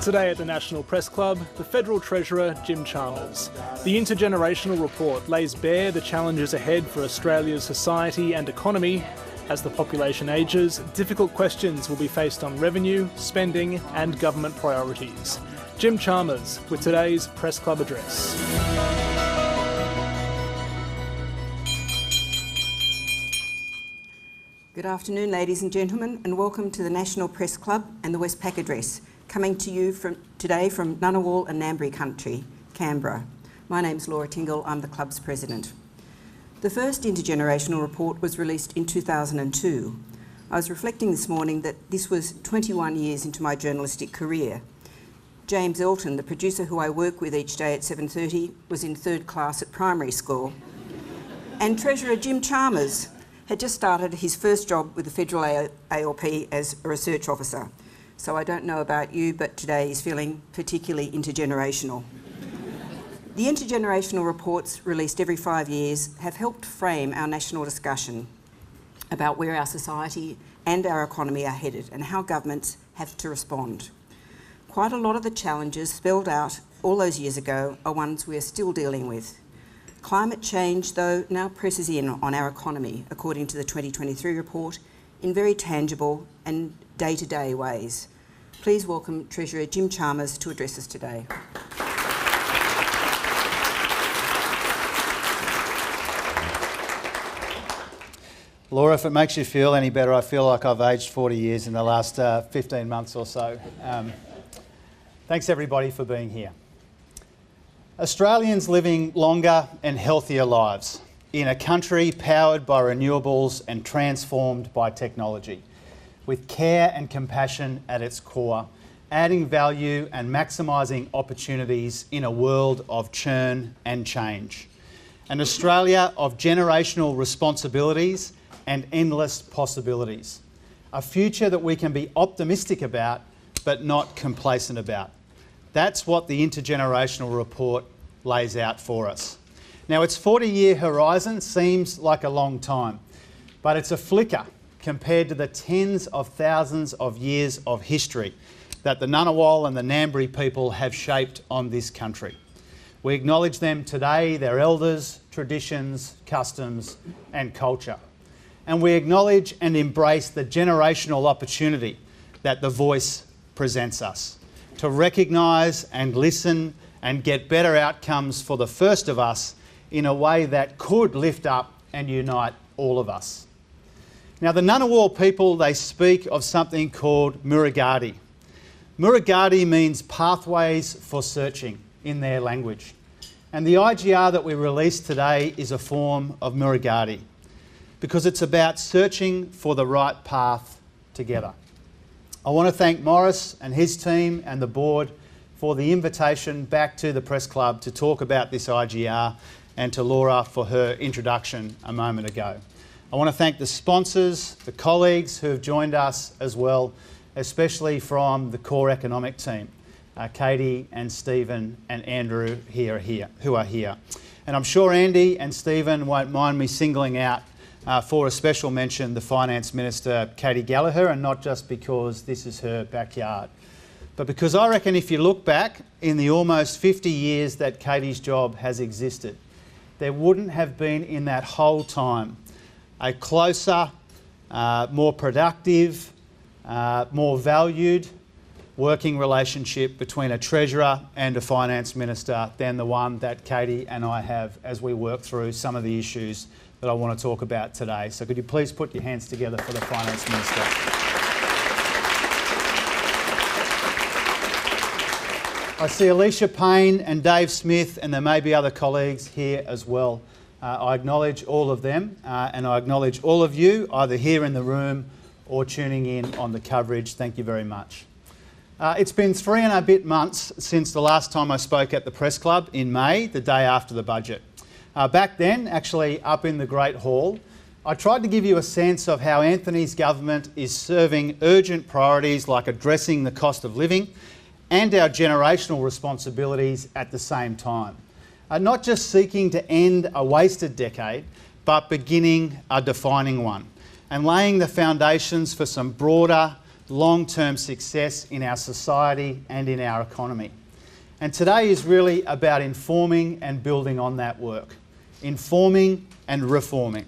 Today at the National Press Club, the Federal Treasurer, Jim Chalmers. The Intergenerational Report lays bare the challenges ahead for Australia's society and economy. As the population ages, difficult questions will be faced on revenue, spending and government priorities. Jim Chalmers with today's Press Club address. Good afternoon, ladies and gentlemen, and welcome to the National Press Club and the Westpac Address, coming to you today from Ngunnawal and Ngambri country, Canberra. My name's Laura Tingle, I'm the club's president. The first Intergenerational Report was released in 2002. I was reflecting this morning that this was 21 years into my journalistic career. James Elton, the producer who I work with each day at 7:30, was in third class at primary school. And Treasurer Jim Chalmers had just started his first job with the Federal ALP as a research officer. So I don't know about you, but today is feeling particularly intergenerational. The Intergenerational Reports, released every 5 years, have helped frame our national discussion about where our society and our economy are headed and how governments have to respond. Quite a lot of the challenges spelled out all those years ago are ones we are still dealing with. Climate change, though, now presses in on our economy, according to the 2023 report, in very tangible and day-to-day ways. Please welcome Treasurer Jim Chalmers to address us today. Laura, if it makes you feel any better, I feel like I've aged 40 years in the last 15 months or so. Thanks everybody for being here. Australians living longer and healthier lives in a country powered by renewables and transformed by technology, with care and compassion at its core, adding value and maximising opportunities in a world of churn and change. An Australia of generational responsibilities and endless possibilities. A future that we can be optimistic about, but not complacent about. That's what the Intergenerational Report lays out for us. Now, its 40-year horizon seems like a long time, but it's a flicker compared to the tens of thousands of years of history that the Ngunnawal and the Ngambri people have shaped on this country. We acknowledge them today, their elders, traditions, customs and culture. And we acknowledge and embrace the generational opportunity that the voice presents us to recognise and listen and get better outcomes for the first of us in a way that could lift up and unite all of us. Now, the Ngunnawal people, they speak of something called Murugadi. Murugadi means pathways for searching in their language. And the IGR that we released today is a form of Murugadi because it's about searching for the right path together. I want to thank Morris and his team and the board for the invitation back to the Press Club to talk about this IGR, and to Laura for her introduction a moment ago. I want to thank the sponsors, the colleagues who have joined us as well, especially from the core economic team, Katie and Stephen and Andrew who are here. And I'm sure Andy and Stephen won't mind me singling out for a special mention the Finance Minister, Katie Gallagher, and not just because this is her backyard, but because I reckon if you look back in the almost 50 years that Katie's job has existed, there wouldn't have been in that whole time a closer, more productive, more valued working relationship between a Treasurer and a Finance Minister than the one that Katie and I have as we work through some of the issues that I want to talk about today. So could you please put your hands together for the Finance Minister. I see Alicia Payne and Dave Smith, and there may be other colleagues here as well. I acknowledge all of them and I acknowledge all of you, either here in the room or tuning in on the coverage. Thank you very much. It's been 3 and a bit months since the last time I spoke at the Press Club in May, the day after the budget. Back then, actually up in the Great Hall, I tried to give you a sense of how Anthony's government is serving urgent priorities like addressing the cost of living and our generational responsibilities at the same time. Not just seeking to end a wasted decade, but beginning a defining one and laying the foundations for some broader, long-term success in our society and in our economy. And today is really about informing and building on that work, informing and reforming,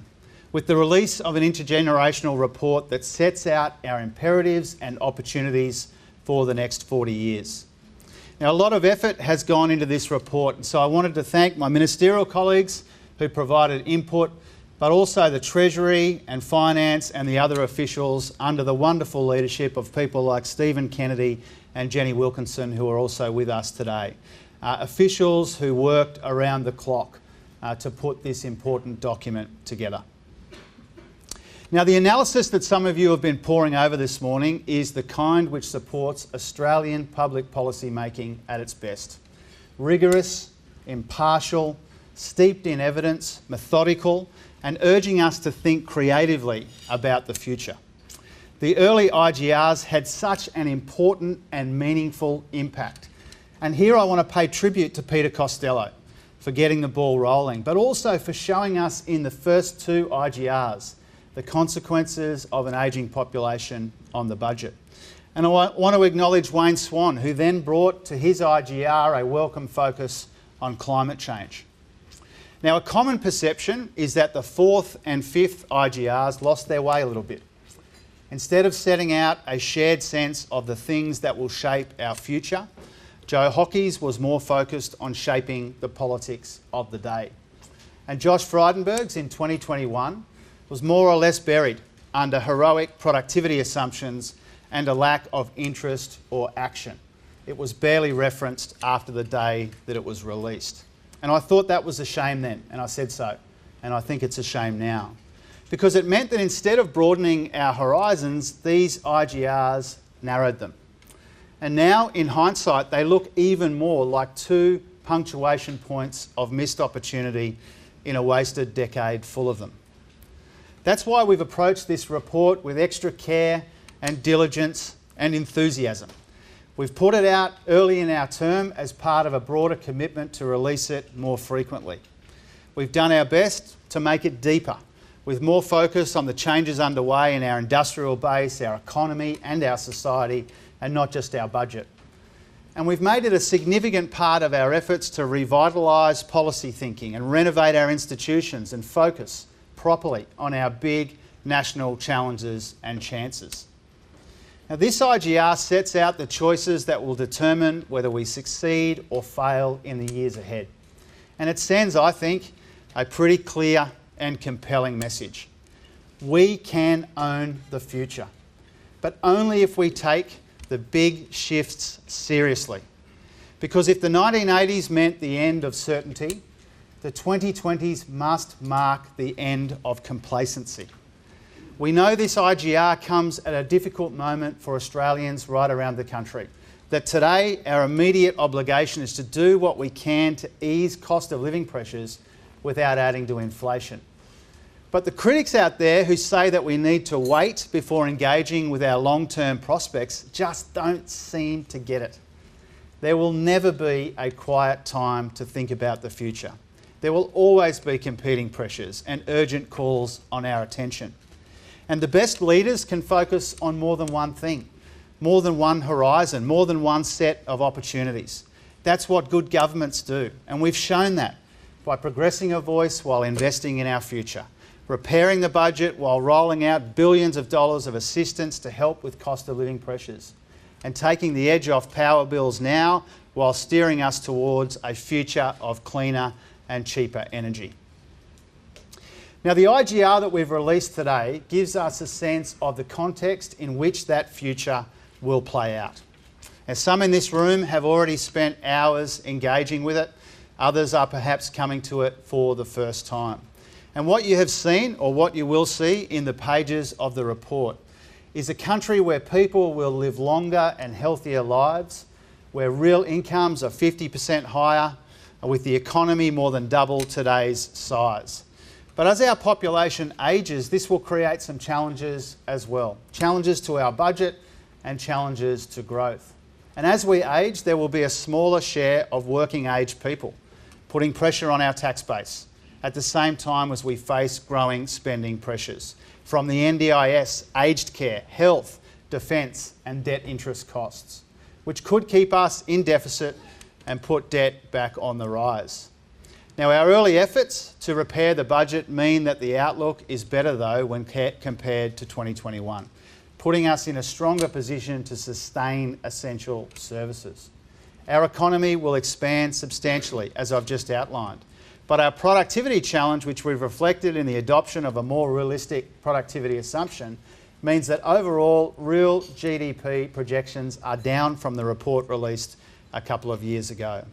with the release of an intergenerational report that sets out our imperatives and opportunities for the next 40 years. Now, a lot of effort has gone into this report, and so I wanted to thank my ministerial colleagues who provided input, but also the Treasury and Finance and the other officials under the wonderful leadership of people like Stephen Kennedy and Jenny Wilkinson, who are also with us today. Officials who worked around the clock to put this important document together. Now, the analysis that some of you have been poring over this morning is the kind which supports Australian public policy making at its best. Rigorous, impartial, steeped in evidence, methodical, and urging us to think creatively about the future. The early IGRs had such an important and meaningful impact. And here I want to pay tribute to Peter Costello for getting the ball rolling, but also for showing us in the first two IGRs the consequences of an ageing population on the budget. And I want to acknowledge Wayne Swan, who then brought to his IGR a welcome focus on climate change. Now, a common perception is that the fourth and fifth IGRs lost their way a little bit. Instead of setting out a shared sense of the things that will shape our future, Joe Hockey's was more focused on shaping the politics of the day. And Josh Frydenberg's in 2021 was more or less buried under heroic productivity assumptions and a lack of interest or action. It was barely referenced after the day that it was released. And I thought that was a shame then, and I said so. And I think it's a shame now. Because it meant that instead of broadening our horizons, these IGRs narrowed them. And now, in hindsight, they look even more like 2 punctuation points of missed opportunity in a wasted decade full of them. That's why we've approached this report with extra care and diligence and enthusiasm. We've put it out early in our term as part of a broader commitment to release it more frequently. We've done our best to make it deeper, with more focus on the changes underway in our industrial base, our economy and our society, and not just our budget. And we've made it a significant part of our efforts to revitalise policy thinking and renovate our institutions and focus properly on our big national challenges and chances. Now, this IGR sets out the choices that will determine whether we succeed or fail in the years ahead. And it sends, I think, a pretty clear and compelling message. We can own the future, but only if we take the big shifts seriously. Because if the 1980s meant the end of certainty, the 2020s must mark the end of complacency. We know this IGR comes at a difficult moment for Australians right around the country. That today our immediate obligation is to do what we can to ease cost of living pressures without adding to inflation. But the critics out there who say that we need to wait before engaging with our long-term prospects just don't seem to get it. There will never be a quiet time to think about the future. There will always be competing pressures and urgent calls on our attention. And the best leaders can focus on more than one thing, more than one horizon, more than one set of opportunities. That's what good governments do, and we've shown that by progressing a voice while investing in our future, repairing the budget while rolling out billions of dollars of assistance to help with cost of living pressures, and taking the edge off power bills now while steering us towards a future of cleaner and cheaper energy. Now, the IGR that we've released today gives us a sense of the context in which that future will play out. As some in this room have already spent hours engaging with it, others are perhaps coming to it for the first time. And what you have seen, or what you will see in the pages of the report, is a country where people will live longer and healthier lives, where real incomes are 50% higher, with the economy more than double today's size. But as our population ages, this will create some challenges as well. Challenges to our budget and challenges to growth. And as we age, there will be a smaller share of working age people, putting pressure on our tax base at the same time as we face growing spending pressures from the NDIS, aged care, health, defence and debt interest costs, which could keep us in deficit and put debt back on the rise. Now, our early efforts to repair the budget mean that the outlook is better, though, when compared to 2021, putting us in a stronger position to sustain essential services. Our economy will expand substantially, as I've just outlined, but our productivity challenge, which we've reflected in the adoption of a more realistic productivity assumption, means that overall real GDP projections are down from the report released a couple of years ago.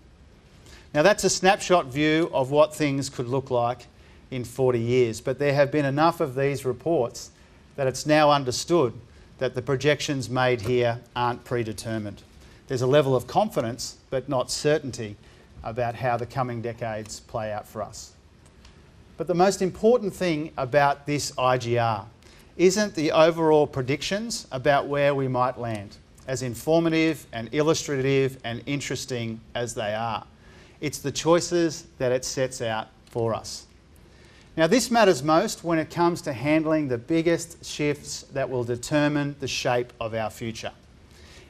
Now, that's a snapshot view of what things could look like in 40 years, but there have been enough of these reports that it's now understood that the projections made here aren't predetermined. There's a level of confidence, but not certainty, about how the coming decades play out for us. But the most important thing about this IGR isn't the overall predictions about where we might land, as informative and illustrative and interesting as they are. It's the choices that it sets out for us. Now, this matters most when it comes to handling the biggest shifts that will determine the shape of our future.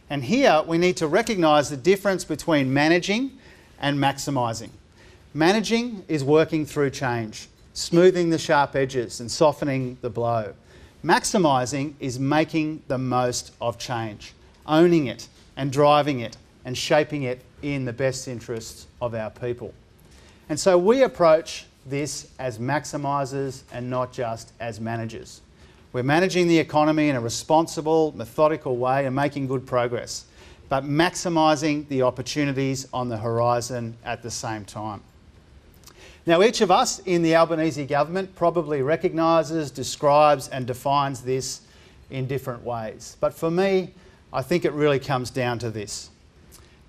And here we need to recognise the difference between managing and maximising. Managing is working through change, smoothing the sharp edges and softening the blow. Maximising is making the most of change, owning it and driving it and shaping it in the best interests of our people. And so we approach this as maximisers and not just as managers. We're managing the economy in a responsible, methodical way and making good progress, but maximising the opportunities on the horizon at the same time. Now, each of us in the Albanese Government probably recognises, describes and defines this in different ways. But for me, I think it really comes down to this.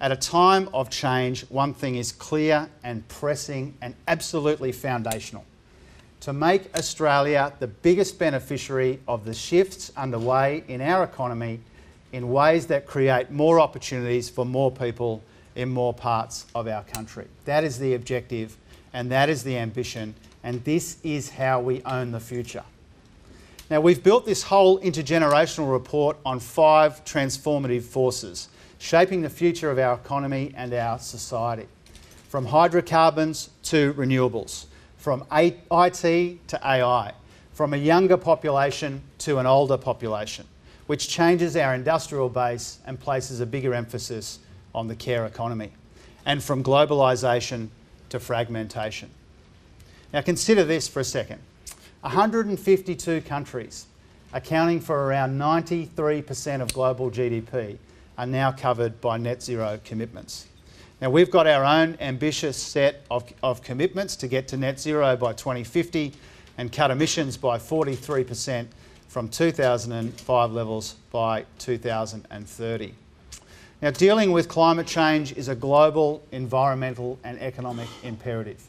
At a time of change, one thing is clear and pressing and absolutely foundational: to make Australia the biggest beneficiary of the shifts underway in our economy in ways that create more opportunities for more people in more parts of our country. That is the objective and that is the ambition, and this is how we own the future. Now, we've built this whole intergenerational report on 5 transformative forces shaping the future of our economy and our society, from hydrocarbons to renewables, from IT to AI, from a younger population to an older population, which changes our industrial base and places a bigger emphasis on the care economy, and from globalisation to fragmentation. Now, consider this for a second. 152 countries, accounting for around 93% of global GDP, are now covered by net zero commitments. Now, we've got our own ambitious set of commitments to get to net zero by 2050 and cut emissions by 43% from 2005 levels by 2030. Now, dealing with climate change is a global environmental and economic imperative,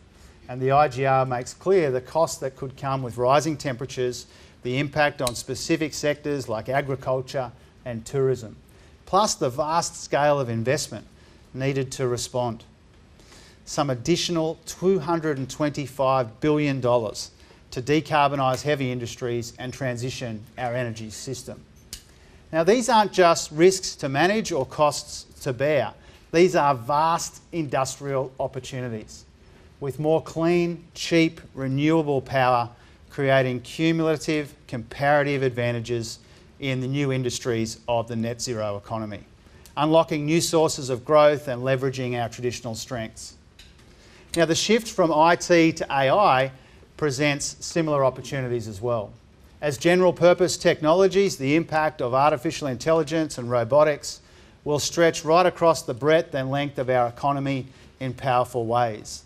and the IGR makes clear the costs that could come with rising temperatures, the impact on specific sectors like agriculture and tourism, plus the vast scale of investment needed to respond. Some additional $225 billion to decarbonise heavy industries and transition our energy system. Now, these aren't just risks to manage or costs to bear. These are vast industrial opportunities, with more clean, cheap, renewable power creating cumulative comparative advantages in the new industries of the net zero economy, unlocking new sources of growth and leveraging our traditional strengths. Now, the shift from IT to AI presents similar opportunities as well. As general purpose technologies, the impact of artificial intelligence and robotics will stretch right across the breadth and length of our economy in powerful ways.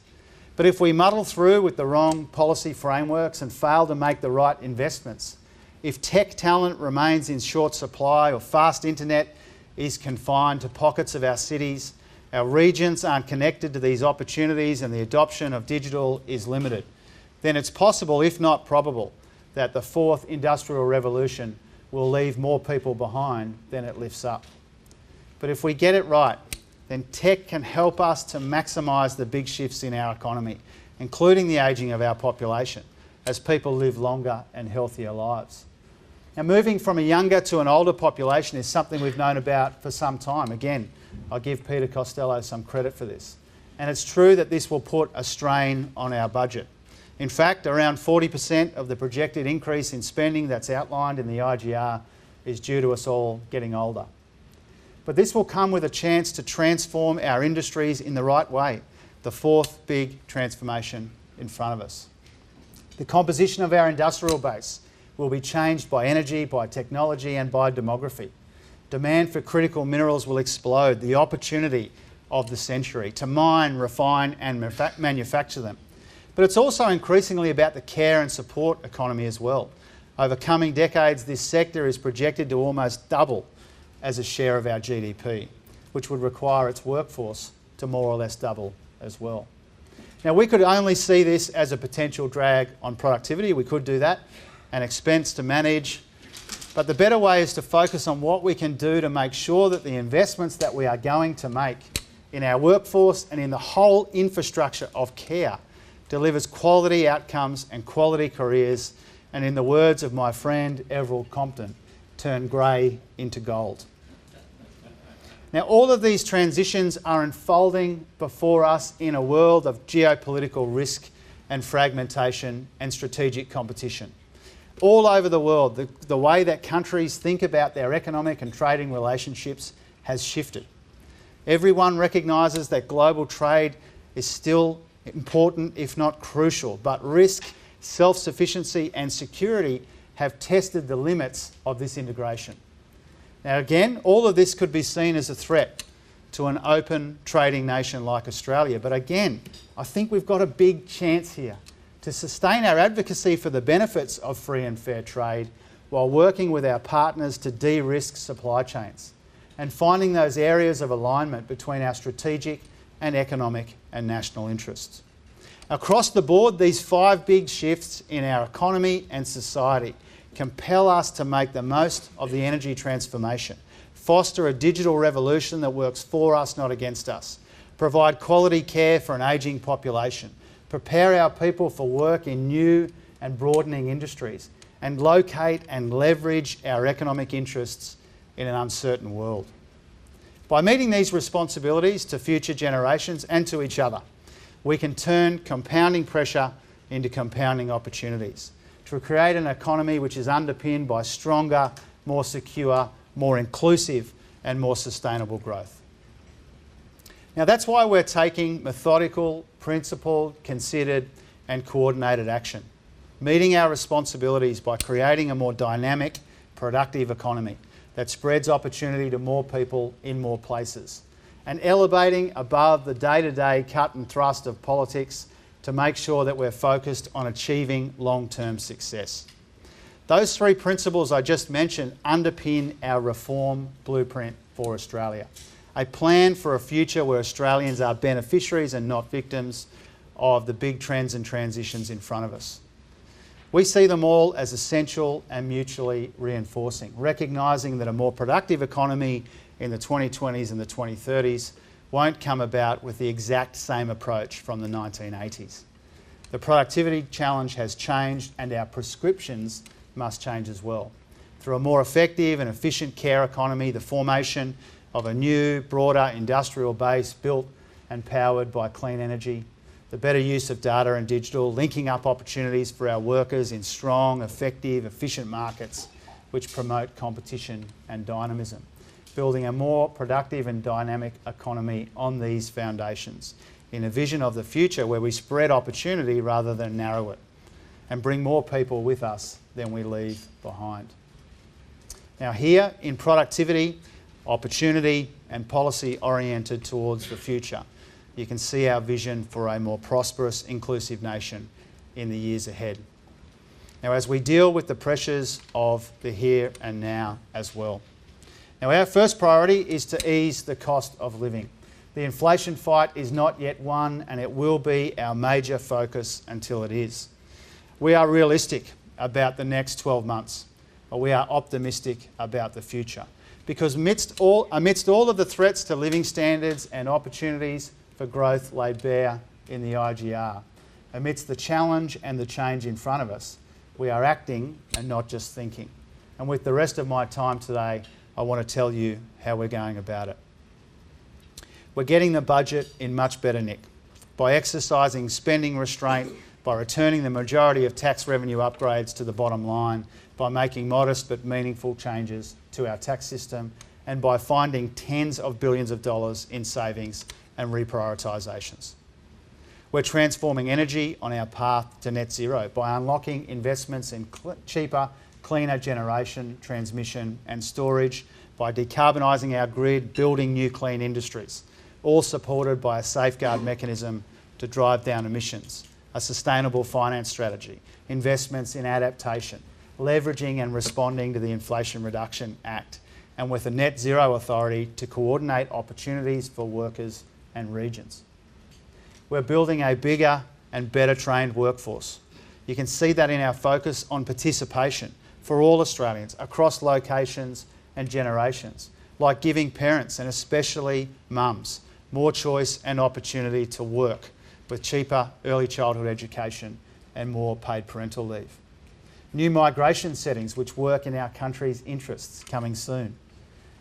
But if we muddle through with the wrong policy frameworks and fail to make the right investments, if tech talent remains in short supply or fast internet is confined to pockets of our cities, our regions aren't connected to these opportunities and the adoption of digital is limited, then it's possible, if not probable, that the 4th industrial revolution will leave more people behind than it lifts up. But if we get it right, then tech can help us to maximise the big shifts in our economy, including the ageing of our population, as people live longer and healthier lives. Now, moving from a younger to an older population is something we've known about for some time. Again, I'll give Peter Costello some credit for this. And it's true that this will put a strain on our budget. In fact, around 40% of the projected increase in spending that's outlined in the IGR is due to us all getting older. But this will come with a chance to transform our industries in the right way, the fourth big transformation in front of us. The composition of our industrial base will be changed by energy, by technology and by demography. Demand for critical minerals will explode, the opportunity of the century to mine, refine and manufacture them. But it's also increasingly about the care and support economy as well. Over coming decades, this sector is projected to almost double as a share of our GDP, which would require its workforce to more or less double as well. Now, we could only see this as a potential drag on productivity. We could do that, an expense to manage. But the better way is to focus on what we can do to make sure that the investments that we are going to make in our workforce and in the whole infrastructure of care delivers quality outcomes and quality careers, and in the words of my friend Everald Compton, turn grey into gold. Now, all of these transitions are unfolding before us in a world of geopolitical risk and fragmentation and strategic competition. All over the world, the way that countries think about their economic and trading relationships has shifted. Everyone recognises that global trade is still important, if not crucial, but risk, self-sufficiency and security have tested the limits of this integration. Now again, all of this could be seen as a threat to an open trading nation like Australia. But again, I think we've got a big chance here to sustain our advocacy for the benefits of free and fair trade while working with our partners to de-risk supply chains and finding those areas of alignment between our strategic and economic and national interests. Across the board, these 5 big shifts in our economy and society compel us to make the most of the energy transformation, foster a digital revolution that works for us, not against us, provide quality care for an ageing population, prepare our people for work in new and broadening industries, and locate and leverage our economic interests in an uncertain world. By meeting these responsibilities to future generations and to each other, we can turn compounding pressure into compounding opportunities to create an economy which is underpinned by stronger, more secure, more inclusive and more sustainable growth. Now that's why we're taking methodical, principled, considered and coordinated action, meeting our responsibilities by creating a more dynamic, productive economy that spreads opportunity to more people in more places, and elevating above the day-to-day cut and thrust of politics to make sure that we're focused on achieving long-term success. Those 3 principles I just mentioned underpin our reform blueprint for Australia, a plan for a future where Australians are beneficiaries and not victims of the big trends and transitions in front of us. We see them all as essential and mutually reinforcing, recognising that a more productive economy in the 2020s and the 2030s won't come about with the exact same approach from the 1980s. The productivity challenge has changed and our prescriptions must change as well. Through a more effective and efficient care economy, the formation of a new, broader industrial base built and powered by clean energy, the better use of data and digital, linking up opportunities for our workers in strong, effective, efficient markets which promote competition and dynamism, building a more productive and dynamic economy on these foundations in a vision of the future where we spread opportunity rather than narrow it and bring more people with us than we leave behind. Now here in productivity, opportunity and policy oriented towards the future, you can see our vision for a more prosperous, inclusive nation in the years ahead. Now as we deal with the pressures of the here and now as well. Now our first priority is to ease the cost of living. The inflation fight is not yet won and it will be our major focus until it is. We are realistic about the next 12 months, but we are optimistic about the future. Because amidst all of the threats to living standards and opportunities for growth laid bare in the IGR, amidst the challenge and the change in front of us, we are acting and not just thinking. And with the rest of my time today, I want to tell you how we're going about it. We're getting the budget in much better nick by exercising spending restraint, by returning the majority of tax revenue upgrades to the bottom line, by making modest but meaningful changes to our tax system, and by finding tens of billions of dollars in savings and reprioritisations. We're transforming energy on our path to net zero by unlocking investments in cheaper, cleaner generation, transmission and storage, by decarbonising our grid, building new clean industries, all supported by a safeguard mechanism to drive down emissions, a sustainable finance strategy, investments in adaptation, leveraging and responding to the Inflation Reduction Act, and with a net zero authority to coordinate opportunities for workers and regions. We're building a bigger and better trained workforce. You can see that in our focus on participation for all Australians across locations and generations, like giving parents and especially mums more choice and opportunity to work with cheaper early childhood education and more paid parental leave. New migration settings which work in our country's interests coming soon,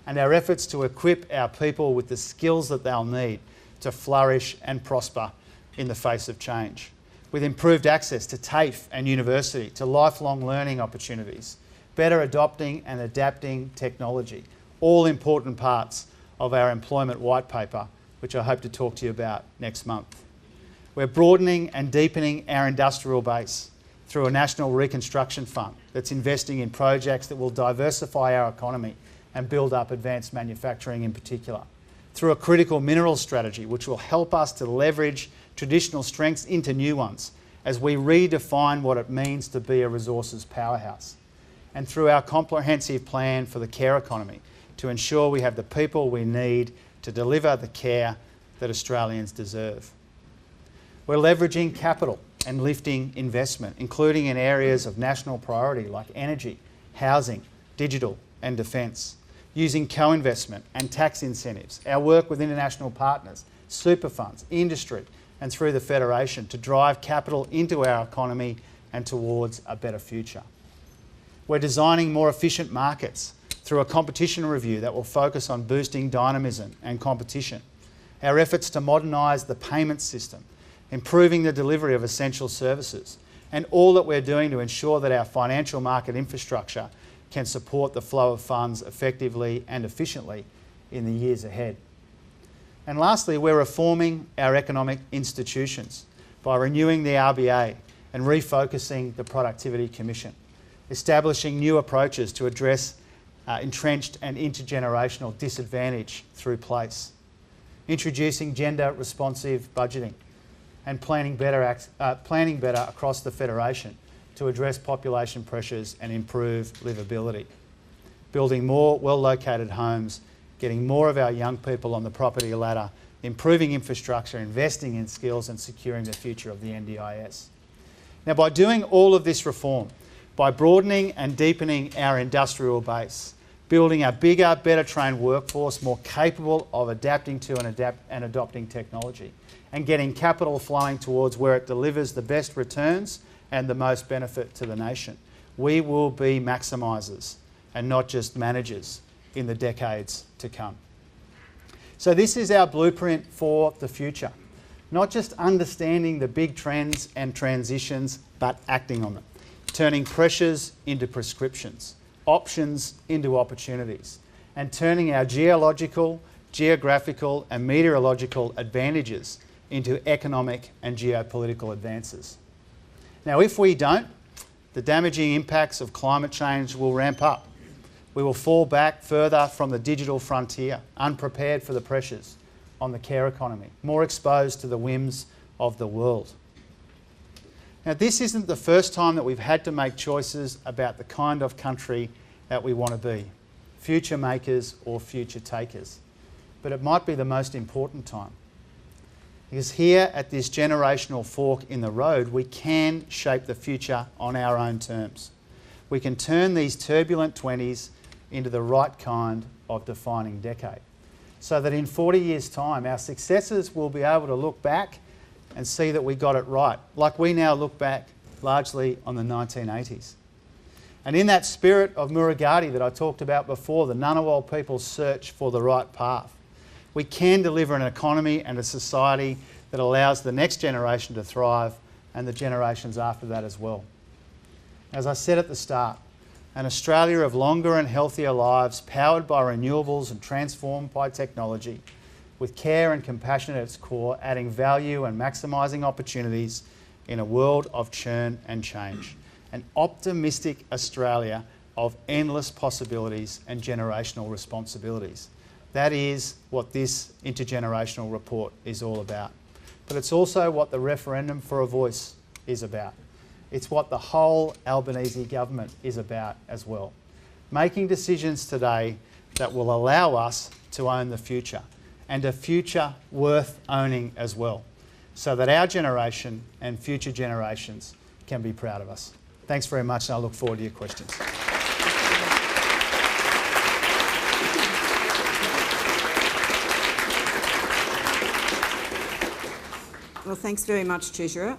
and our efforts to equip our people with the skills that they'll need to flourish and prosper in the face of change, with improved access to TAFE and university, to lifelong learning opportunities, better adopting and adapting technology, all important parts of our employment white paper, which I hope to talk to you about next month. We're broadening and deepening our industrial base through a national reconstruction fund that's investing in projects that will diversify our economy and build up advanced manufacturing in particular, through a critical minerals strategy which will help us to leverage traditional strengths into new ones as we redefine what it means to be a resources powerhouse, and through our comprehensive plan for the care economy to ensure we have the people we need to deliver the care that Australians deserve. We're leveraging capital and lifting investment, including in areas of national priority like energy, housing, digital and defence, using co-investment and tax incentives, our work with international partners, super funds, industry and through the Federation to drive capital into our economy and towards a better future. We're designing more efficient markets through a competition review that will focus on boosting dynamism and competition, our efforts to modernise the payment system, improving the delivery of essential services, and all that we're doing to ensure that our financial market infrastructure can support the flow of funds effectively and efficiently in the years ahead. And lastly, we're reforming our economic institutions by renewing the RBA and refocusing the Productivity Commission, establishing new approaches to address entrenched and intergenerational disadvantage through place, introducing gender-responsive budgeting, and planning better across the Federation to address population pressures and improve livability, building more well-located homes, getting more of our young people on the property ladder, improving infrastructure, investing in skills and securing the future of the NDIS. Now, by doing all of this reform, by broadening and deepening our industrial base, building a bigger, better trained workforce more capable of adapting to and adopting technology, and getting capital flowing towards where it delivers the best returns and the most benefit to the nation, we will be maximisers and not just managers in the decades to come. So this is our blueprint for the future, not just understanding the big trends and transitions, but acting on them, turning pressures into prescriptions, options into opportunities, and turning our geological, geographical and meteorological advantages into economic and geopolitical advances. Now, if we don't, the damaging impacts of climate change will ramp up. We will fall back further from the digital frontier, unprepared for the pressures on the care economy, more exposed to the whims of the world. Now, this isn't the first time that we've had to make choices about the kind of country that we want to be, future makers or future takers. But it might be the most important time. Because here at this generational fork in the road, we can shape the future on our own terms. We can turn these turbulent 20s into the right kind of defining decade, so that in 40 years' time, our successors will be able to look back and see that we got it right, like we now look back largely on the 1980s. And in that spirit of Murugati that I talked about before, the Ngunnawal people's search for the right path, we can deliver an economy and a society that allows the next generation to thrive and the generations after that as well. As I said at the start, an Australia of longer and healthier lives powered by renewables and transformed by technology, with care and compassion at its core, adding value and maximising opportunities in a world of churn and change. An optimistic Australia of endless possibilities and generational responsibilities. That is what this intergenerational report is all about. But it's also what the referendum for a voice is about. It's what the whole Albanese government is about as well. Making decisions today that will allow us to own the future, and a future worth owning as well, so that our generation and future generations can be proud of us. Thanks very much, and I look forward to your questions. Well, thanks very much, Treasurer.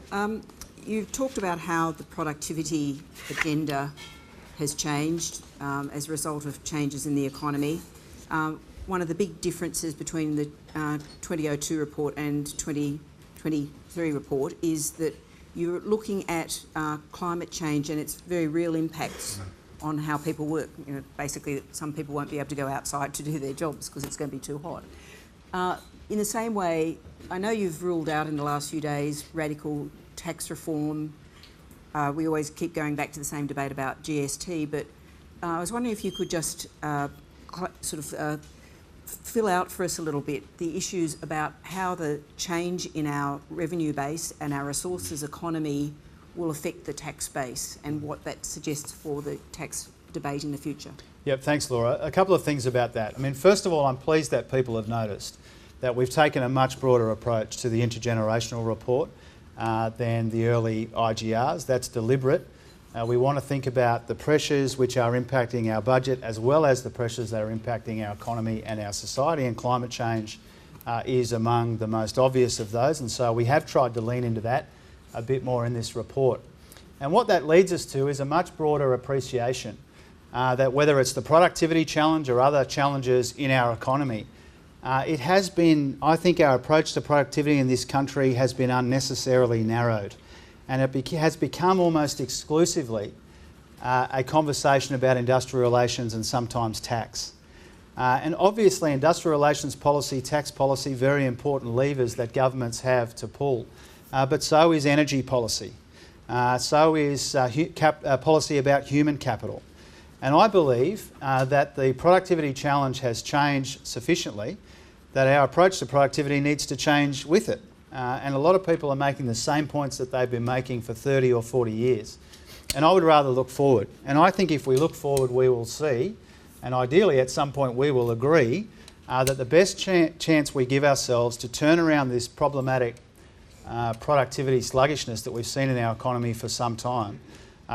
You've talked about how the productivity agenda has changed as a result of changes in the economy. One of the big differences between the 2002 report and 2023 report is that you're looking at climate change and its very real impacts on how people work. You know, basically, some people won't be able to go outside to do their jobs because it's going to be too hot. In the same way, I know you've ruled out in the last few days radical tax reform. We always keep going back to the same debate about GST, but I was wondering if you could just fill out for us a little bit the issues about how the change in our revenue base and our resources economy will affect the tax base and what that suggests for the tax debate in the future. Yep, thanks, Laura. A couple of things about that. I mean, first of all, I'm pleased that people have noticed that we've taken a much broader approach to the intergenerational report than the early IGRs. That's deliberate. We want to think about the pressures which are impacting our budget as well as the pressures that are impacting our economy and our society, and climate change is among the most obvious of those, and so we have tried to lean into that a bit more in this report. And what that leads us to is a much broader appreciation that whether it's the productivity challenge or other challenges in our economy, it has been, I think our approach to productivity in this country has been unnecessarily narrowed, and it has become almost exclusively a conversation about industrial relations and sometimes tax. And obviously industrial relations policy, tax policy, very important levers that governments have to pull, but so is energy policy, so is policy about human capital. And I believe that the productivity challenge has changed sufficiently that our approach to productivity needs to change with it. And a lot of people are making the same points that they've been making for 30 or 40 years. And I would rather look forward. And I think if we look forward, we will see, and ideally at some point we will agree, that the best chance we give ourselves to turn around this problematic productivity sluggishness that we've seen in our economy for some time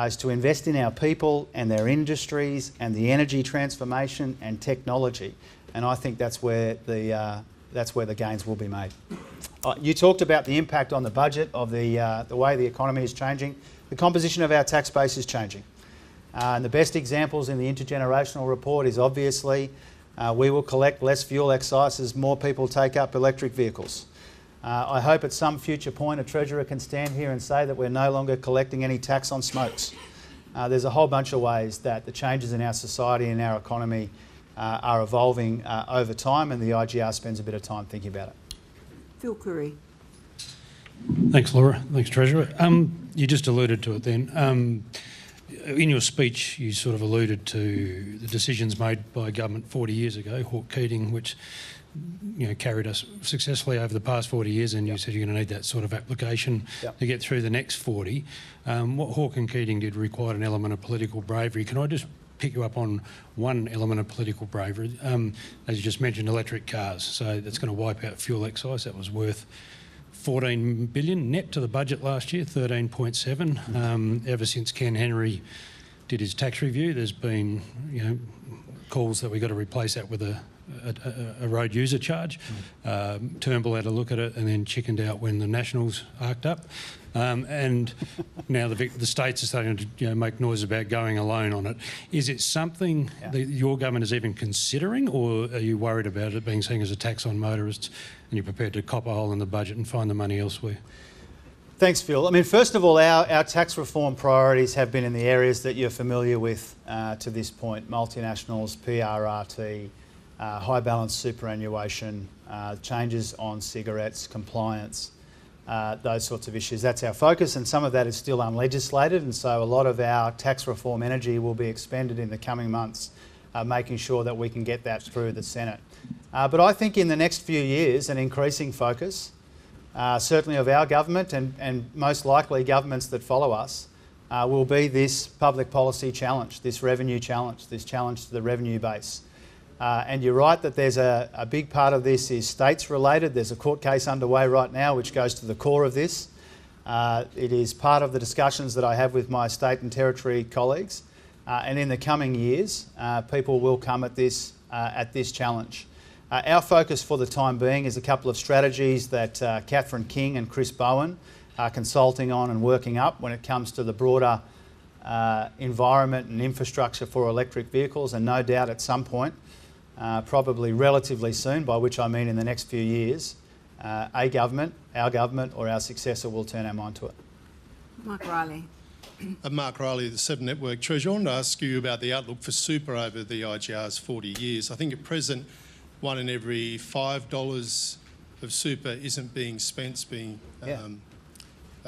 is to invest in our people and their industries and the energy transformation and technology. And I think that's where the gains will be made. You talked about the impact on the budget of the way the economy is changing. The composition of our tax base is changing. And the best examples in the intergenerational report is obviously we will collect less fuel excise as more people take up electric vehicles. I hope at some future point a Treasurer can stand here and say that we're no longer collecting any tax on smokes. There's a whole bunch of ways that the changes in our society and our economy are evolving over time, and the IGR spends a bit of time thinking about it. Phil Curry. Thanks, Laura. Thanks, Treasurer. You just alluded to it then. In your speech, you sort of alluded to the decisions made by government 40 years ago, Hawke-Keating, which carried us successfully over the past 40 years, and you said you're going to need that sort of application to get through the next 40. What Hawke and Keating did required an element of political bravery. Can I just pick you up on one element of political bravery? As you just mentioned, electric cars. So that's going to wipe out fuel excise. That was worth $14 billion net to the budget last year, 13.7. Ever since Ken Henry did his tax review, there's been, calls that we've got to replace that with a road user charge. Turnbull had a look at it and then chickened out when the Nationals arced up. And now the states are starting to make noise about going alone on it. Is it something that your government is even considering, or are you worried about it being seen as a tax on motorists and you're prepared to cop a hole in the budget and find the money elsewhere? Thanks, Phil. I mean, first of all, our tax reform priorities have been in the areas that you're familiar with to this point: multinationals, PRRT, high balance superannuation, changes on cigarettes, compliance, those sorts of issues. That's our focus, and some of that is still unlegislated, and so a lot of our tax reform energy will be expended in the coming months making sure that we can get that through the Senate. But I think in the next few years, an increasing focus, certainly of our government and most likely governments that follow us, will be this public policy challenge, this revenue challenge, this challenge to the revenue base. And you're right that there's a big part of this is states related. There's a court case underway right now which goes to the core of this. It is part of the discussions that I have with my state and territory colleagues. And in the coming years, people will come at this challenge. Our focus for the time being is a couple of strategies that Catherine King and Chris Bowen are consulting on and working up when it comes to the broader environment and infrastructure for electric vehicles, and no doubt at some point, probably relatively soon, by which I mean in the next few years, our government or our successor will turn our mind to it. Mark Riley. Mark Riley, the Seven Network Treasurer. I wanted to ask you about the outlook for super over the IGR's 40 years. I think at present, 1 in every $5 of super isn't being spent, it's being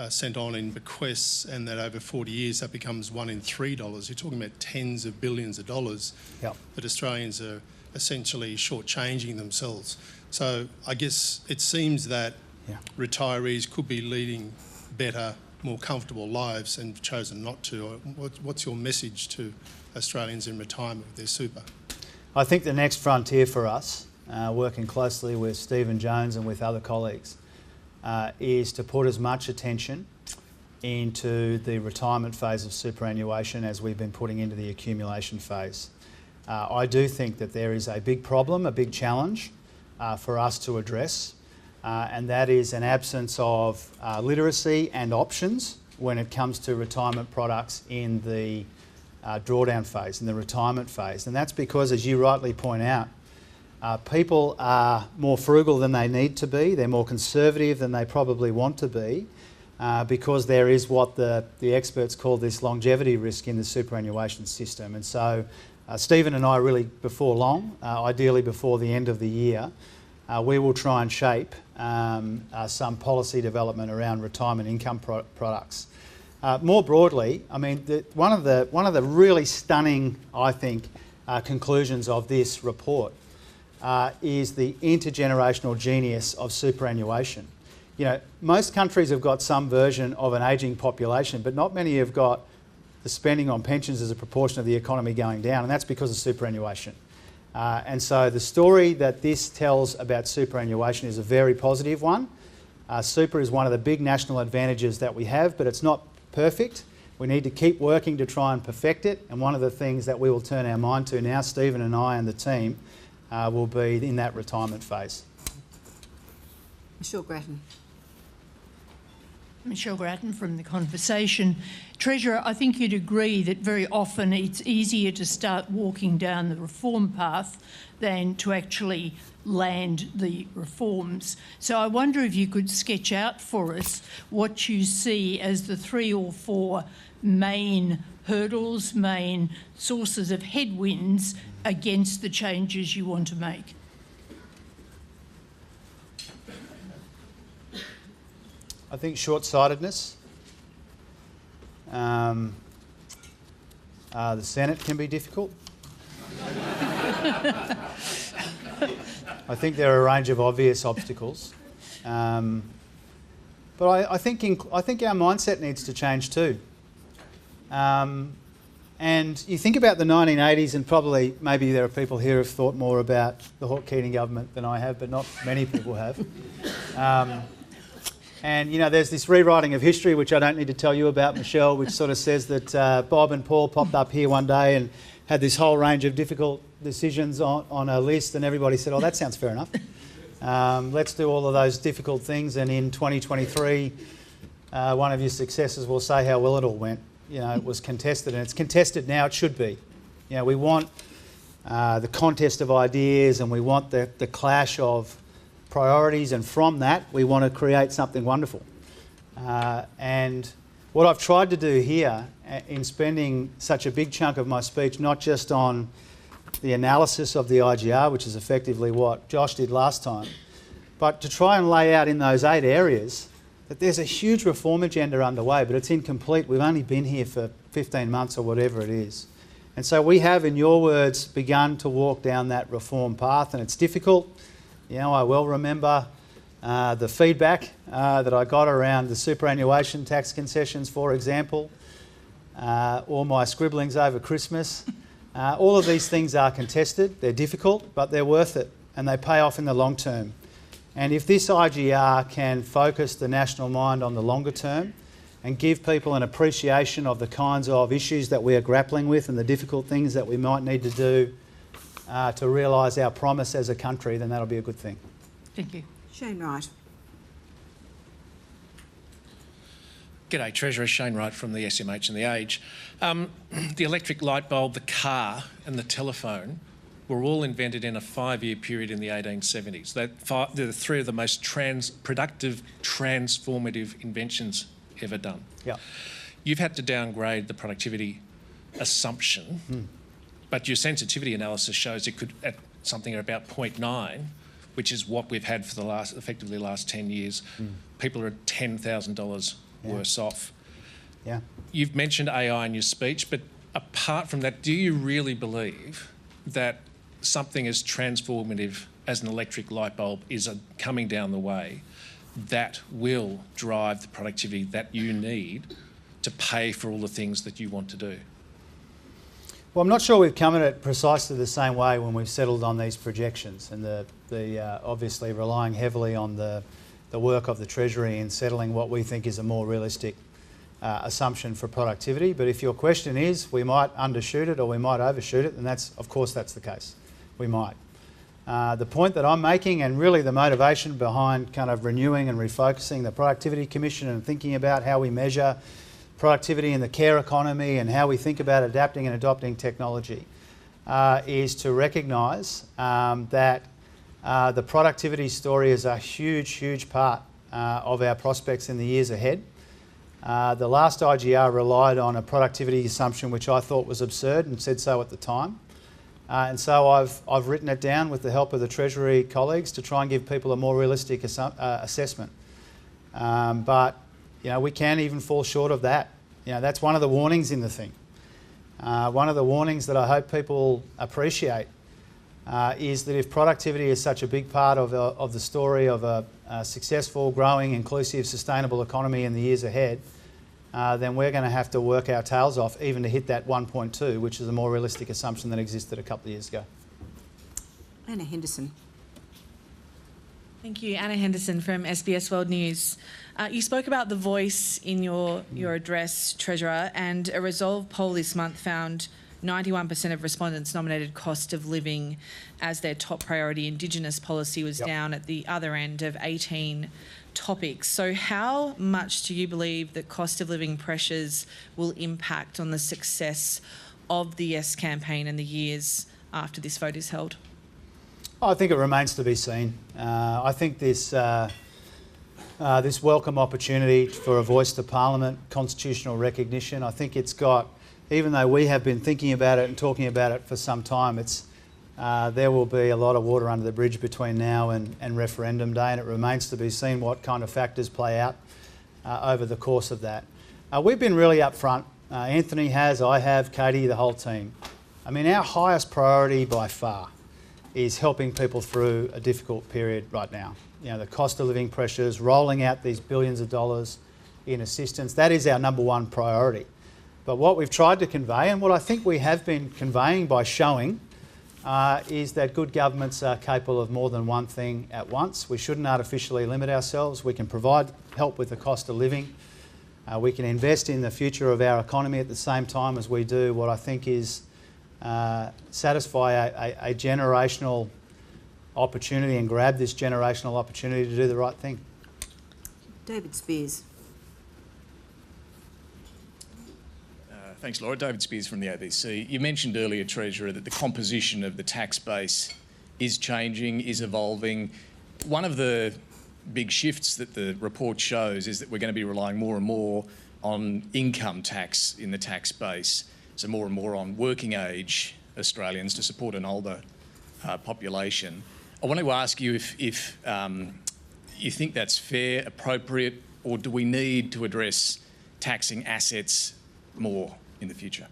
sent on in bequests, and that over 40 years that becomes 1 in $3. You're talking about tens of billions of dollars that Australians are essentially shortchanging themselves. So I guess it seems that retirees could be leading better, more comfortable lives and chosen not to. What's your message to Australians in retirement with their super? I think the next frontier for us, working closely with Stephen Jones and with other colleagues, is to put as much attention into the retirement phase of superannuation as we've been putting into the accumulation phase. I do think that there is a big problem, a big challenge for us to address, and that is an absence of literacy and options when it comes to retirement products in the drawdown phase, in the retirement phase. And that's because, as you rightly point out, people are more frugal than they need to be, they're more conservative than they probably want to be, because there is what the experts call this longevity risk in the superannuation system. And so Stephen and I really, before long, ideally before the end of the year, we will try and shape some policy development around retirement income products. More broadly, I mean, one of the really stunning, I think, conclusions of this report is the intergenerational genius of superannuation. You know, most countries have got some version of an ageing population, but not many have got the spending on pensions as a proportion of the economy going down, and that's because of superannuation. And so the story that this tells about superannuation is a very positive one. Super is one of the big national advantages that we have, but it's not perfect. We need to keep working to try and perfect it, and one of the things that we will turn our mind to now, Stephen and I and the team, will be in that retirement phase. Michelle Grattan. Michelle Grattan from The Conversation. Treasurer, I think you'd agree that very often it's easier to start walking down the reform path than to actually land the reforms. So I wonder if you could sketch out for us what you see as the 3 or 4 main hurdles, main sources of headwinds against the changes you want to make. I think short-sightedness. The Senate can be difficult. I think there are a range of obvious obstacles, but I think our mindset needs to change too. And you think about the 1980s, and probably maybe there are people here who have thought more about the Hawke-Keating government than I have, but not many people have. And, you know, there's this rewriting of history, which I don't need to tell you about, Michelle, which sort of says that Bob and Paul popped up here one day and had this whole range of difficult decisions on a list, and everybody said, oh, that sounds fair enough. Let's do all of those difficult things, and in 2023, one of your successors will say how well it all went. You know, it was contested, and it's contested now. It should be. You know, we want the contest of ideas, and we want the clash of priorities, and from that, we want to create something wonderful. And what I've tried to do here, in spending such a big chunk of my speech, not just on the analysis of the IGR, which is effectively what Josh did last time, but to try and lay out in those 8 areas that there's a huge reform agenda underway, but it's incomplete. We've only been here for 15 months or whatever it is. And so we have, in your words, begun to walk down that reform path, and it's difficult. You know, I well remember the feedback that I got around the superannuation tax concessions, for example, or my scribblings over Christmas. All of these things are contested, they're difficult, but they're worth it, and they pay off in the long term. And if this IGR can focus the national mind on the longer term and give people an appreciation of the kinds of issues that we are grappling with and the difficult things that we might need to do to realise our promise as a country, then that'll be a good thing. Thank you. Shane Wright. G'day, Treasurer. Shane Wright from the SMH and the Age. The electric light bulb, the car and the telephone were all invented in a 5-year period in the 1870s. They're 3 of the most productive, transformative inventions ever done. Yeah. You've had to downgrade the productivity assumption, but your sensitivity analysis shows it could at something at about 0.9, which is what we've had for the effectively last 10 years. People are $10,000 worse off. Yeah. You've mentioned AI in your speech, but apart from that, do you really believe that something as transformative as an electric light bulb is coming down the way that will drive the productivity that you need to pay for all the things that you want to do? Well, I'm not sure we've come at it precisely the same way when we've settled on these projections, and obviously relying heavily on the work of the Treasury in settling what we think is a more realistic assumption for productivity. But if your question is, we might undershoot it or we might overshoot it, then of course that's the case. We might. The point that I'm making, and really the motivation behind kind of renewing and refocusing the Productivity Commission and thinking about how we measure productivity in the care economy and how we think about adapting and adopting technology, is to recognise that the productivity story is a huge, huge part of our prospects in the years ahead. The last IGR relied on a productivity assumption which I thought was absurd and said so at the time. And so I've written it down with the help of the Treasury colleagues to try and give people a more realistic assessment. But you know, we can even fall short of that. You know, that's one of the warnings in the thing. One of the warnings that I hope people appreciate is that if productivity is such a big part of the story of a successful, growing, inclusive, sustainable economy in the years ahead, then we're going to have to work our tails off even to hit that 1.2, which is a more realistic assumption than existed a couple of years ago. Anna Henderson. Thank you. Anna Henderson from SBS World News. You spoke about the voice in your address, Treasurer, and a Resolve poll this month found 91% of respondents nominated cost of living as their top priority. Indigenous policy was down at the other end of 18 topics. So how much do you believe that cost of living pressures will impact on the success of the Yes campaign in the years after this vote is held? I think it remains to be seen. I think this welcome opportunity for a voice to Parliament, constitutional recognition, I think it's got, even though we have been thinking about it and talking about it for some time, there will be a lot of water under the bridge between now and referendum day, and it remains to be seen what kind of factors play out over the course of that. We've been really upfront. Anthony has, I have, Katie, the whole team. I mean, our highest priority by far is helping people through a difficult period right now. You know, the cost of living pressures, rolling out these billions of dollars in assistance, that is our number one priority. But what we've tried to convey, and what I think we have been conveying by showing, is that good governments are capable of more than one thing at once. We shouldn't artificially limit ourselves. We can provide help with the cost of living. We can invest in the future of our economy at the same time as we do what I think is satisfy a generational opportunity and grab this generational opportunity to do the right thing. David Spears. Thanks, Laura. David Spears from the ABC. You mentioned earlier, Treasurer, that the composition of the tax base is changing, is evolving. One of the big shifts that the report shows is that we're going to be relying more and more on income tax in the tax base, so more and more on working age Australians to support an older population. I want to ask you if you think that's fair, appropriate, or do we need to address taxing assets more in the future?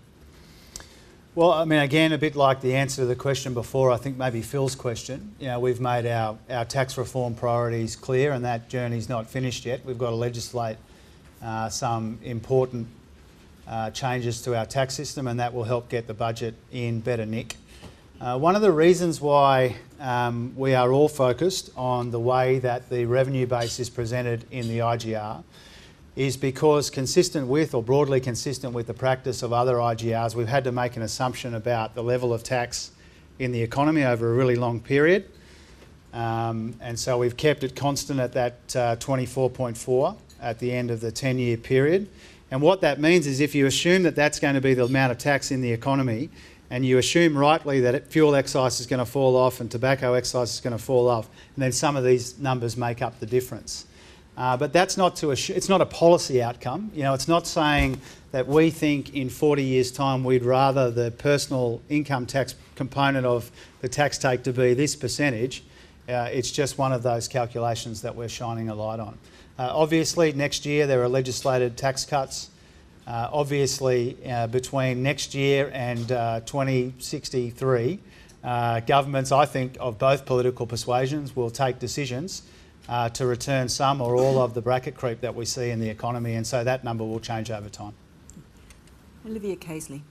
Well, I mean, again, a bit like the answer to the question before, I think maybe Phil's question. You know, we've made our tax reform priorities clear, and that journey's not finished yet. We've got to legislate some important changes to our tax system, and that will help get the budget in better nick. One of the reasons why we are all focused on the way that the revenue base is presented in the IGR is because, consistent with, or broadly consistent with, the practice of other IGRs, we've had to make an assumption about the level of tax in the economy over a really long period. And so we've kept it constant at that 24.4 at the end of the 10-year period. And what that means is if you assume that that's going to be the amount of tax in the economy, and you assume rightly that fuel excise is going to fall off and tobacco excise is going to fall off, and then some of these numbers make up the difference. But that's not it's not a policy outcome. You know, it's not saying that we think in 40 years' time we'd rather the personal income tax component of the tax take to be this percentage. It's just one of those calculations that we're shining a light on. Obviously, next year there are legislated tax cuts. Obviously, between next year and 2063, governments, I think, of both political persuasions will take decisions to return some or all of the bracket creep that we see in the economy, and so that number will change over time. Olivia Casely.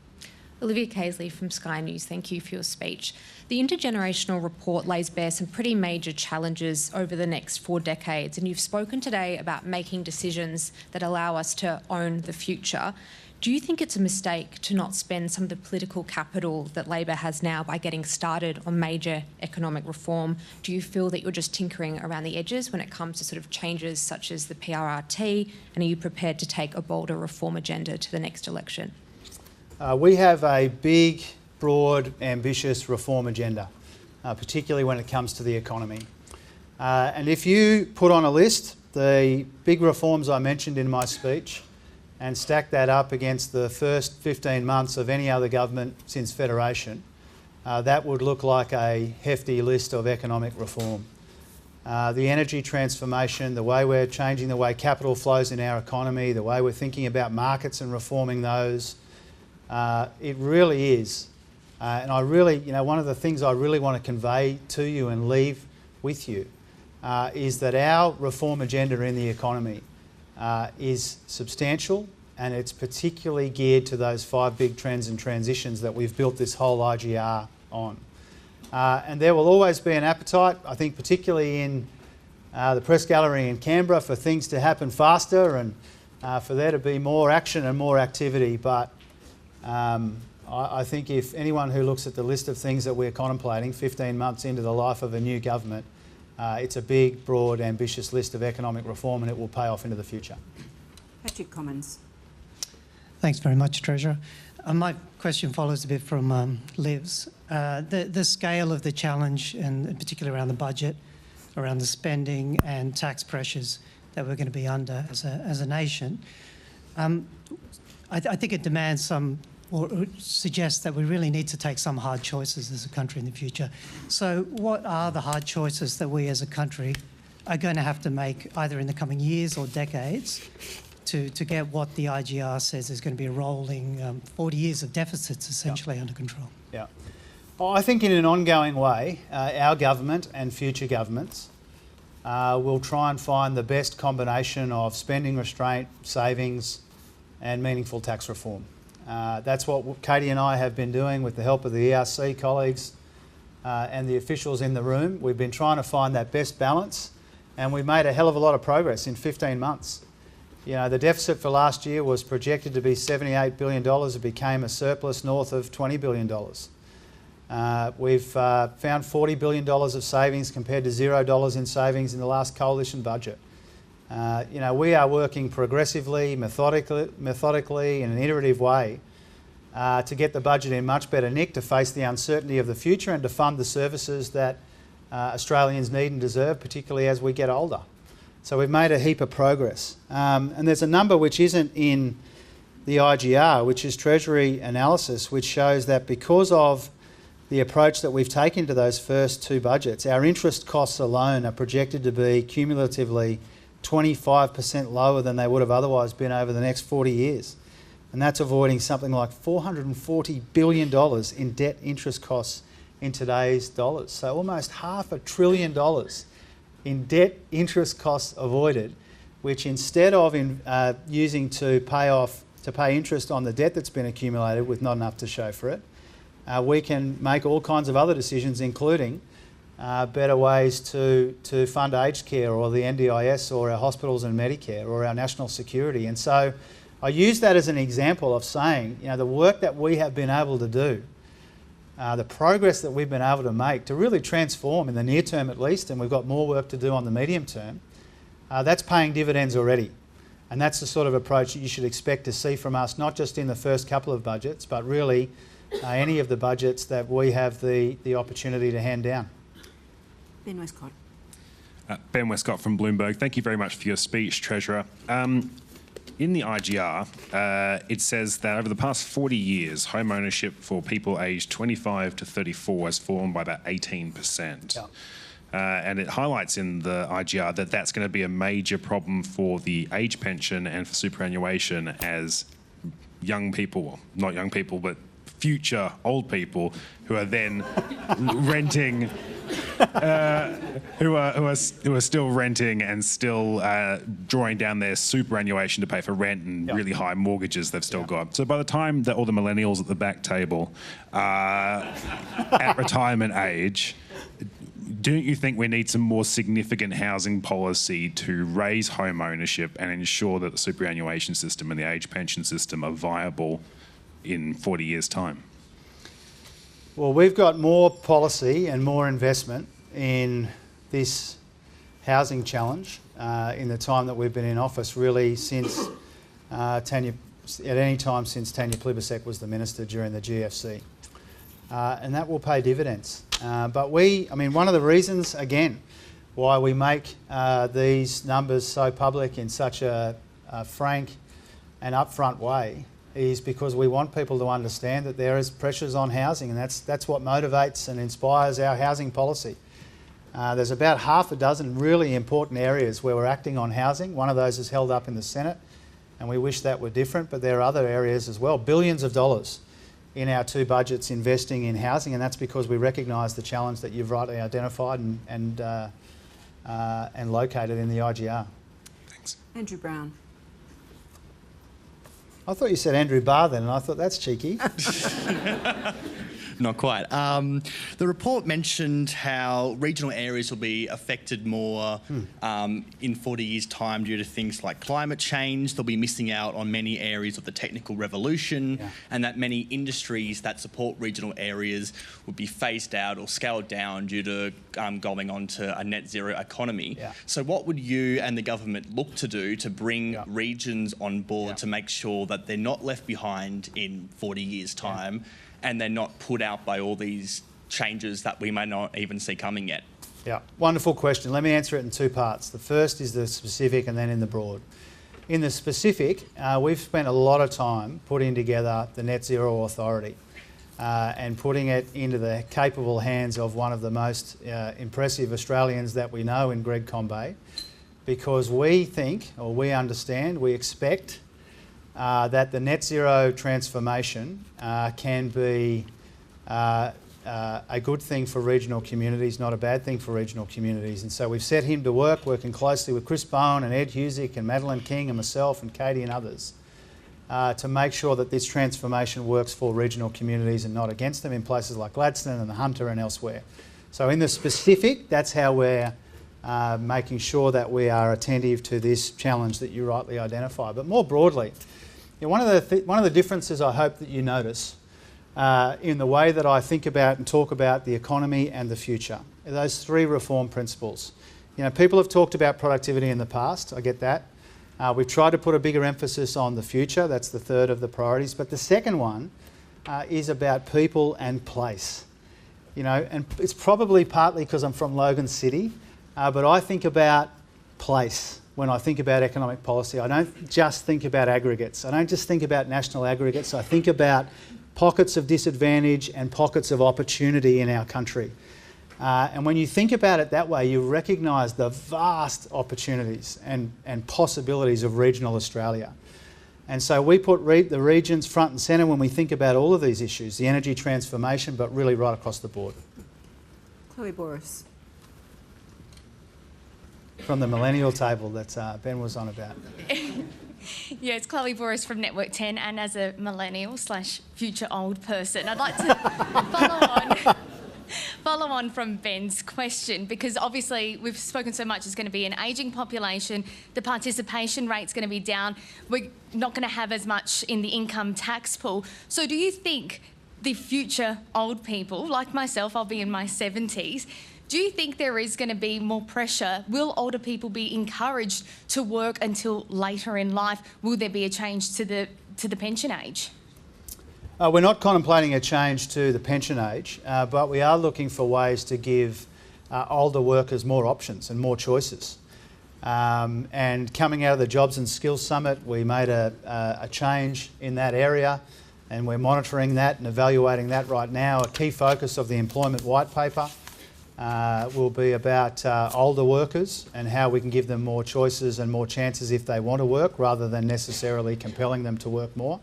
Olivia Casely from Sky News, thank you for your speech. The Intergenerational Report lays bare some pretty major challenges over the next 4 decades, and you've spoken today about making decisions that allow us to own the future. Do you think it's a mistake to not spend some of the political capital that Labor has now by getting started on major economic reform? Do you feel that you're just tinkering around the edges when it comes to sort of changes such as the PRRT, and are you prepared to take a bolder reform agenda to the next election? We have a big, broad, ambitious reform agenda, particularly when it comes to the economy. And if you put on a list the big reforms I mentioned in my speech and stack that up against the first 15 months of any other government since Federation, that would look like a hefty list of economic reform. The energy transformation, the way we're changing the way capital flows in our economy, the way we're thinking about markets and reforming those, it really is. And I really, you know, one of the things I really want to convey to you and leave with you is that our reform agenda in the economy is substantial, and it's particularly geared to those 5 big trends and transitions that we've built this whole IGR on. And there will always be an appetite, I think particularly in the press gallery in Canberra, for things to happen faster and for there to be more action and more activity. But I think if anyone who looks at the list of things that we're contemplating 15 months into the life of a new government, it's a big, broad, ambitious list of economic reform, and it will pay off into the future. Patrick Commons. Thanks very much, Treasurer. My question follows a bit from Liv's. The scale of the challenge, and in particular around the budget, around the spending and tax pressures that we're going to be under as a nation, I think it demands some, or suggests that we really need to take some hard choices as a country in the future. So what are the hard choices that we as a country are going to have to make either in the coming years or decades to get what the IGR says is going to be a rolling 40 years of deficits essentially under control? Yeah. Well, I think in an ongoing way, our government and future governments will try and find the best combination of spending restraint, savings and meaningful tax reform. That's what Katie and I have been doing with the help of the ERC colleagues and the officials in the room. We've been trying to find that best balance, and we've made a hell of a lot of progress in 15 months. You know, the deficit for last year was projected to be $78 billion. It became a surplus north of $20 billion. We've found $40 billion of savings compared to $0 in savings in the last coalition budget. You know, we are working progressively, methodically in an iterative way to get the budget in much better nick to face the uncertainty of the future and to fund the services that Australians need and deserve, particularly as we get older. So we've made a heap of progress. And there's a number which isn't in the IGR, which is Treasury analysis, which shows that because of the approach that we've taken to those first two budgets, our interest costs alone are projected to be cumulatively 25% lower than they would have otherwise been over the next 40 years. And that's avoiding something like $440 billion in debt interest costs in today's dollars. So almost $500 billion in debt interest costs avoided, which instead of using to pay interest on the debt that's been accumulated with not enough to show for it, we can make all kinds of other decisions, including better ways to fund aged care or the NDIS or our hospitals and Medicare or our national security. And so I use that as an example of saying, you know, the work that we have been able to do, the progress that we've been able to make to really transform in the near term at least, and we've got more work to do on the medium term, that's paying dividends already. And that's the sort of approach that you should expect to see from us, not just in the first couple of budgets, but really any of the budgets that we have the opportunity to hand down. Ben Westcott. Ben Westcott from Bloomberg. Thank you very much for your speech, Treasurer. In the IGR, it says that over the past 40 years, home ownership for people aged 25 to 34 has fallen by about 18%. Yeah. And it highlights in the IGR that that's going to be a major problem for the age pension and for superannuation as young people, well, not young people, but future old people who are then renting, who are still renting and still drawing down their superannuation to pay for rent and really high mortgages they've still got. So by the time that all the millennials at the back table are at retirement age, don't you think we need some more significant housing policy to raise home ownership and ensure that the superannuation system and the age pension system are viable in 40 years' time? Well, we've got more policy and more investment in this housing challenge in the time that we've been in office, really since at any time since Tanya Plibersek was the Minister during the GFC. And that will pay dividends. But one of the reasons, again, why we make these numbers so public in such a frank and upfront way is because we want people to understand that there is pressures on housing, and that's what motivates and inspires our housing policy. There's about half a dozen really important areas where we're acting on housing. One of those is held up in the Senate, and we wish that were different, but there are other areas as well. Billions of dollars in our two budgets investing in housing, and that's because we recognise the challenge that you've rightly identified and located in the IGR. Thanks. Andrew Brown. I thought you said Andrew Barr then, and I thought that's cheeky. Not quite. The report mentioned how regional areas will be affected more in 40 years' time due to things like climate change. They'll be missing out on many areas of the technical revolution, and that many industries that support regional areas would be phased out or scaled down due to going on to a net zero economy. Yeah. So what would you and the government look to do to bring regions on board to make sure that they're not left behind in 40 years' time and they're not put out by all these changes that we may not even see coming yet? Yeah, wonderful question. Let me answer it in two parts. The first is the specific and then in the broad. In the specific, we've spent a lot of time putting together the Net Zero Authority and putting it into the capable hands of one of the most impressive Australians that we know in Greg Combet, because we think, or we understand, we expect that the net zero transformation can be a good thing for regional communities, not a bad thing for regional communities. And so we've set him to work, working closely with Chris Bowen and Ed Husick and Madeline King and myself and Katie and others to make sure that this transformation works for regional communities and not against them in places like Gladstone and the Hunter and elsewhere. So in the specific, that's how we're making sure that we are attentive to this challenge that you rightly identify. But more broadly, one of the differences I hope that you notice in the way that I think about and talk about the economy and the future are those three reform principles. People have talked about productivity in the past, I get that. We've tried to put a bigger emphasis on the future, that's the third of the priorities, but the second one is about people and place. And it's probably partly because I'm from Logan City, but I think about place when I think about economic policy. I don't just think about aggregates. I don't just think about national aggregates. I think about pockets of disadvantage and pockets of opportunity in our country. And when you think about it that way, you recognise the vast opportunities and possibilities of regional Australia. And so we put the regions front and centre when we think about all of these issues, the energy transformation, but really right across the board. Chloe Boris. From the millennial table that Ben was on about. Yeah, it's Chloe Boris from Network 10, and as a millennial / future old person, I'd like to follow on from Ben's question, because obviously we've spoken so much, it's going to be an ageing population, the participation rate's going to be down, we're not going to have as much in the income tax pool. So do you think the future old people, like myself, I'll be in my 70s, do you think there is going to be more pressure? Will older people be encouraged to work until later in life? Will there be a change to the pension age? We're not contemplating a change to the pension age, but we are looking for ways to give older workers more options and more choices. And coming out of the Jobs and Skills Summit, we made a change in that area, and we're monitoring that and evaluating that right now. A key focus of the employment white paper will be about older workers and how we can give them more choices and more chances if they want to work, rather than necessarily compelling them to work more.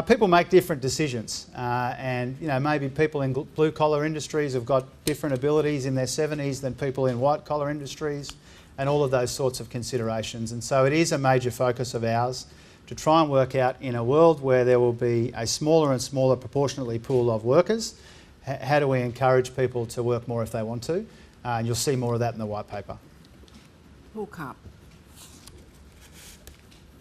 People make different decisions, and maybe people in blue-collar industries have got different abilities in their 70s than people in white-collar industries, and all of those sorts of considerations. And so it is a major focus of ours to try and work out, in a world where there will be a smaller and smaller proportionately pool of workers, how do we encourage people to work more if they want to? And you'll see more of that in the white paper. Paul Karp.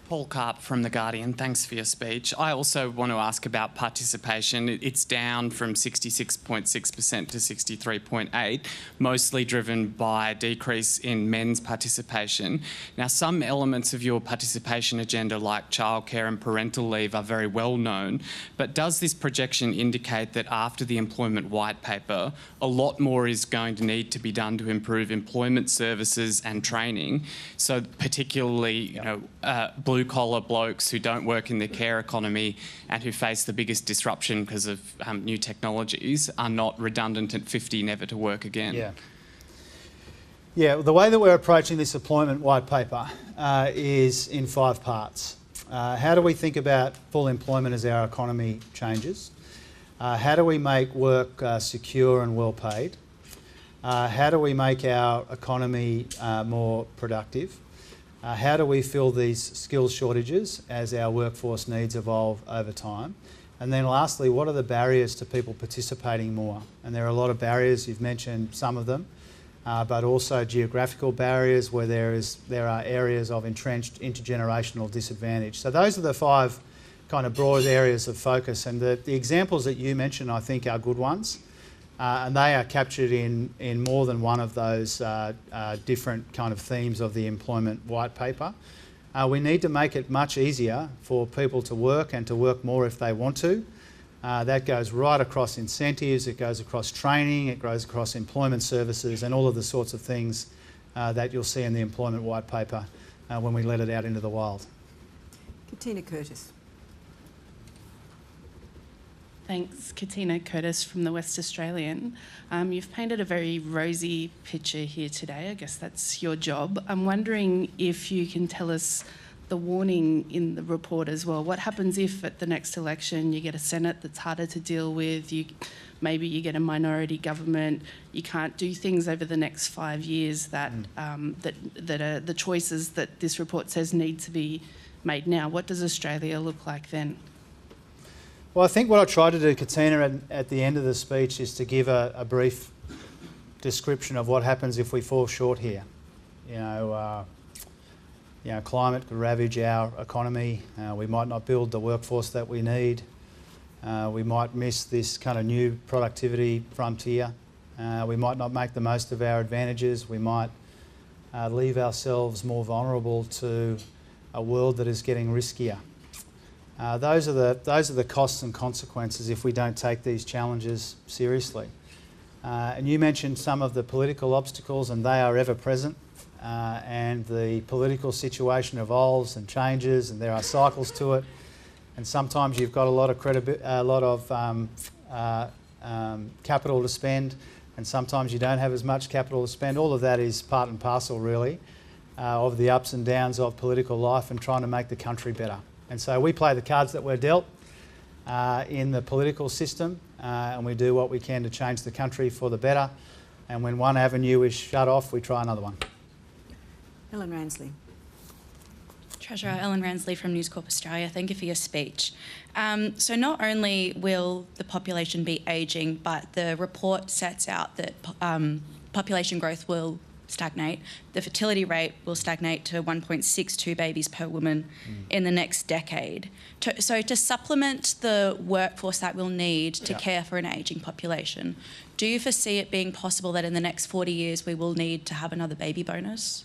Paul Karp from The Guardian, thanks for your speech. I also want to ask about participation. It's down from 66.6% to 63.8%, mostly driven by a decrease in men's participation. Now, some elements of your participation agenda, like childcare and parental leave, are very well known, but does this projection indicate that after the employment white paper, a lot more is going to need to be done to improve employment services and training? So particularly, blue-collar blokes who don't work in the care economy and who face the biggest disruption because of new technologies are not redundant at 50, never to work again. Yeah, the way that we're approaching this employment white paper is in 5 parts. How do we think about full employment as our economy changes? How do we make work secure and well paid? How do we make our economy more productive? How do we fill these skills shortages as our workforce needs evolve over time? And then lastly, what are the barriers to people participating more? And there are a lot of barriers, you've mentioned some of them, but also geographical barriers where there are areas of entrenched intergenerational disadvantage. So those are the 5 kind of broad areas of focus, and the examples that you mentioned I think are good ones. And they are captured in more than one of those different kind of themes of the employment white paper. We need to make it much easier for people to work and to work more if they want to. That goes right across incentives, it goes across training, it goes across employment services and all of the sorts of things that you'll see in the employment white paper when we let it out into the wild. Katina Curtis. Thanks, Katina Curtis from the West Australian. You've painted a very rosy picture here today. I guess that's your job. I'm wondering if you can tell us the warning in the report as well. What happens if at the next election you get a Senate that's harder to deal with, maybe you get a minority government, you can't do things over the next 5 years that are the choices that this report says need to be made now? What does Australia look like then? Well, I think what I tried to do, Katina, at the end of the speech is to give a brief description of what happens if we fall short here. Climate could ravage our economy. We might not build the workforce that we need. We might miss this kind of new productivity frontier. We might not make the most of our advantages. We might leave ourselves more vulnerable to a world that is getting riskier. Those are the costs and consequences if we don't take these challenges seriously. And you mentioned some of the political obstacles, and they are ever present. And the political situation evolves and changes, and there are cycles to it. And sometimes you've got a lot of capital to spend, and sometimes you don't have as much capital to spend. All of that is part and parcel, really, of the ups and downs of political life and trying to make the country better. And so we play the cards that we're dealt in the political system, and we do what we can to change the country for the better. And when one avenue is shut off, we try another one. Ellen Ransley. Treasurer Ellen Ransley from News Corp Australia, thank you for your speech. So not only will the population be ageing, but the report sets out that population growth will stagnate. The fertility rate will stagnate to 1.62 babies per woman in the next decade. So to supplement the workforce that we'll need to care for an ageing population, do you foresee it being possible that in the next 40 years we will need to have another baby bonus?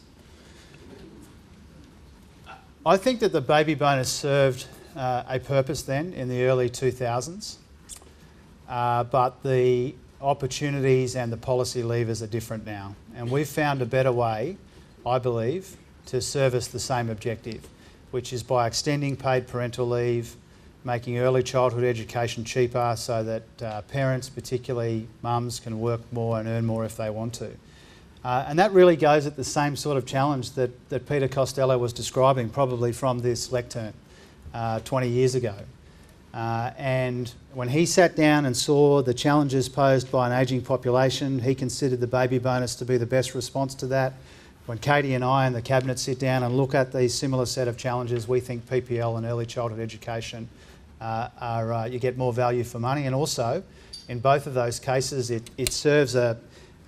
I think that the baby bonus served a purpose then in the early 2000s, but the opportunities and the policy levers are different now. And we've found a better way, I believe, to service the same objective, which is by extending paid parental leave, making early childhood education cheaper so that parents, particularly mums, can work more and earn more if they want to. And that really goes at the same sort of challenge that Peter Costello was describing, probably from this lectern 20 years ago. And when he sat down and saw the challenges posed by an ageing population, he considered the baby bonus to be the best response to that. When Katie and I and the Cabinet sit down and look at these similar set of challenges, we think PPL and early childhood education you get more value for money. And also, in both of those cases, it serves a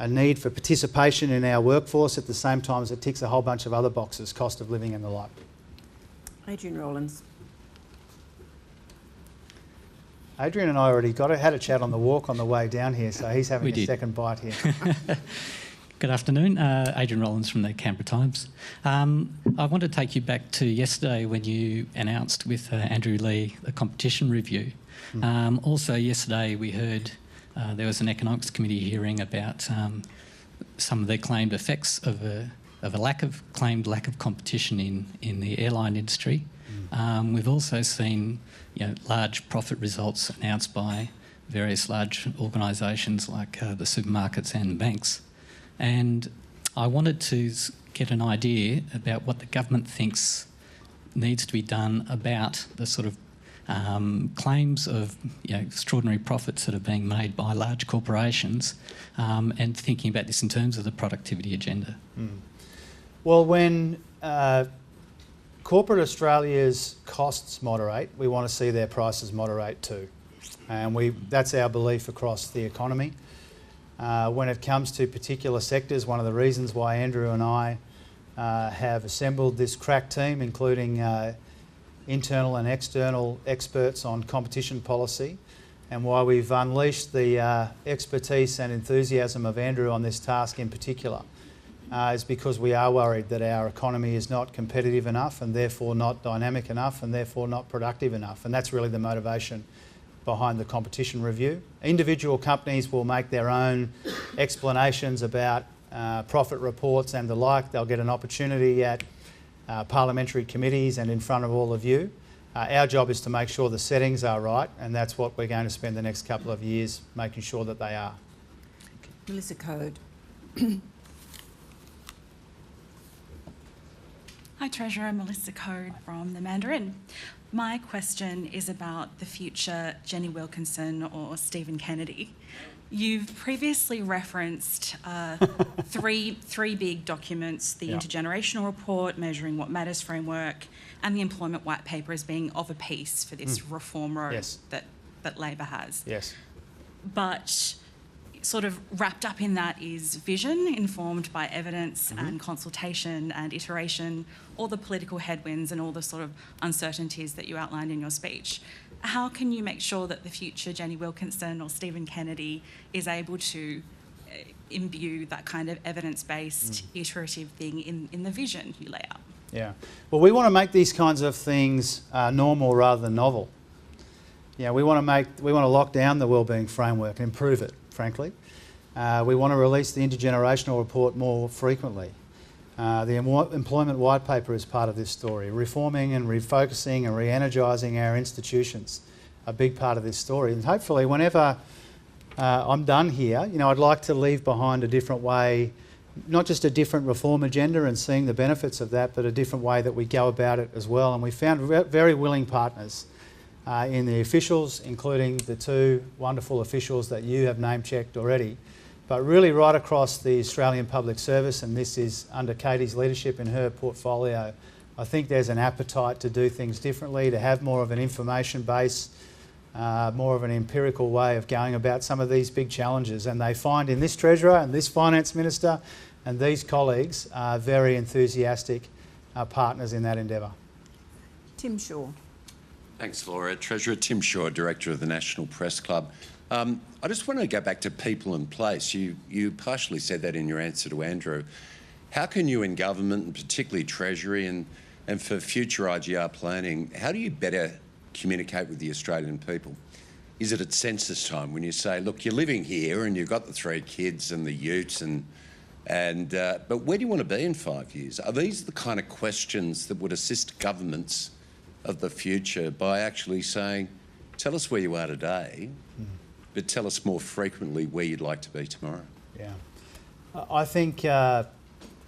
need for participation in our workforce at the same time as it ticks a whole bunch of other boxes, cost of living and the like. Adrian Rawlins. Adrian and I already had a chat on the walk on the way down here, so he's having a second bite here. Good afternoon, Adrian Rollins from the Canberra Times. I want to take you back to yesterday when you announced with Andrew Lee the competition review. Also yesterday we heard there was an Economics Committee hearing about some of the claimed effects of a claimed lack of competition in the airline industry. We've also seen large profit results announced by various large organisations like the supermarkets and banks. And I wanted to get an idea about what the government thinks needs to be done about the sort of claims of extraordinary profits that are being made by large corporations, and thinking about this in terms of the productivity agenda. Well, when corporate Australia's costs moderate, we want to see their prices moderate too. And that's our belief across the economy. When it comes to particular sectors, one of the reasons why Andrew and I have assembled this crack team, including internal and external experts on competition policy, and why we've unleashed the expertise and enthusiasm of Andrew on this task in particular, is because we are worried that our economy is not competitive enough and therefore not dynamic enough and therefore not productive enough. And that's really the motivation behind the competition review. Individual companies will make their own explanations about profit reports and the like. They'll get an opportunity at parliamentary committees and in front of all of you. Our job is to make sure the settings are right, and that's what we're going to spend the next couple of years making sure that they are. Melissa Code. Hi Treasurer, Melissa Code from the Mandarin. My question is about the future Jenny Wilkinson or Stephen Kennedy. You've previously referenced three big documents, the Intergenerational Report, Measuring What Matters framework, and the Employment White Paper as being of a piece for this reform road that Labor has. Yes. But sort of wrapped up in that is vision informed by evidence and consultation and iteration, all the political headwinds and all the sort of uncertainties that you outlined in your speech. How can you make sure that the future Jenny Wilkinson or Stephen Kennedy is able to imbue that kind of evidence-based iterative thing in the vision you lay out? Yeah. Well, we want to make these kinds of things normal rather than novel. Yeah, we want to lock down the wellbeing framework and improve it, frankly. We want to release the Intergenerational Report more frequently. The Employment White Paper is part of this story. Reforming and refocusing and re-energising our institutions, a big part of this story. And hopefully whenever I'm done here, I'd like to leave behind a different way, not just a different reform agenda and seeing the benefits of that, but a different way that we go about it as well. And we found very willing partners in the officials, including the two wonderful officials that you have name-checked already, but really right across the Australian Public Service, and this is under Katie's leadership in her portfolio. I think there's an appetite to do things differently, to have more of an information base, more of an empirical way of going about some of these big challenges. And they find in this Treasurer and this Finance Minister and these colleagues very enthusiastic partners in that endeavour. Tim Shaw. Thanks, Laura. Treasurer Tim Shaw, Director of the National Press Club. I just want to go back to people and place. You partially said that in your answer to Andrew. How can you in government, and particularly Treasury and for future IGR planning, how do you better communicate with the Australian people? Is it at census time when you say, look, you're living here and you've got the 3 kids and the utes but where do you want to be in 5 years? Are these the kind of questions that would assist governments of the future by actually saying, tell us where you are today, but tell us more frequently where you'd like to be tomorrow? Yeah. I think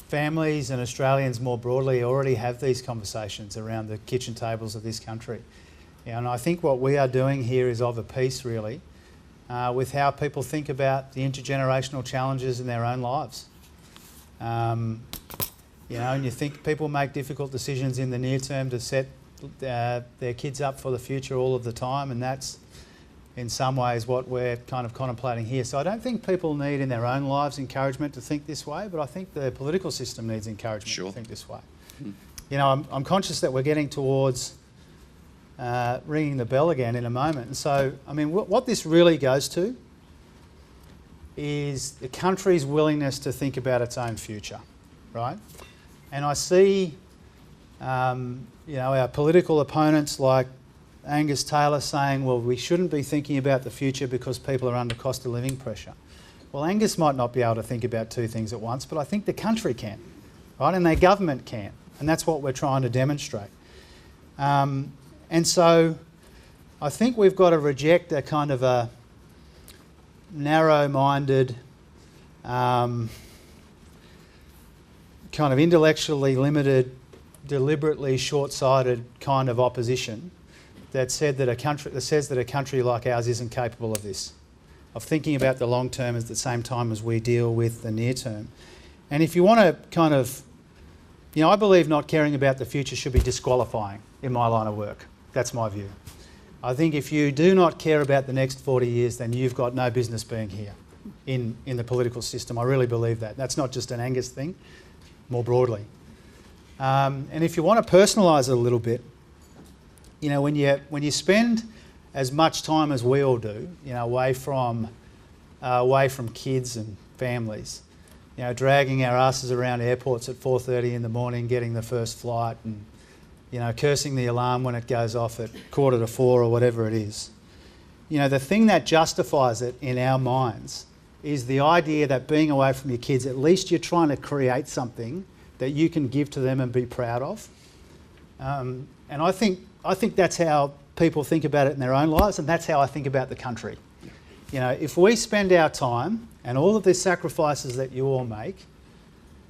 families and Australians more broadly already have these conversations around the kitchen tables of this country. Yeah, and I think what we are doing here is of a piece, really, with how people think about the intergenerational challenges in their own lives. And you think people make difficult decisions in the near term to set their kids up for the future all of the time, and that's in some ways what we're kind of contemplating here. So I don't think people need in their own lives encouragement to think this way, but I think the political system needs encouragement to think this way. I'm conscious that we're getting towards ringing the bell again in a moment. And so, what this really goes to is the country's willingness to think about its own future, right? And I see, our political opponents like Angus Taylor saying, well, we shouldn't be thinking about the future because people are under cost of living pressure. Well, Angus might not be able to think about 2 things at once, but I think the country can, right? And their government can. And that's what we're trying to demonstrate. And so I think we've got to reject a kind of a narrow-minded, kind of intellectually limited, deliberately short-sighted kind of opposition that says that a country like ours isn't capable of this, of thinking about the long term at the same time as we deal with the near term. And if you want to kind of, I believe not caring about the future should be disqualifying in my line of work. That's my view. I think if you do not care about the next 40 years, then you've got no business being here in the political system. I really believe that. That's not just an Angus thing, more broadly. And if you want to personalise it a little bit, when you spend as much time as we all do, away from kids and families, dragging our asses around airports at 4:30 in the morning, getting the first flight, and cursing the alarm when it goes off at 3:45 or whatever it is. The thing that justifies it in our minds is the idea that being away from your kids, at least you're trying to create something that you can give to them and be proud of. And I think that's how people think about it in their own lives, and that's how I think about the country. If we spend our time and all of the sacrifices that you all make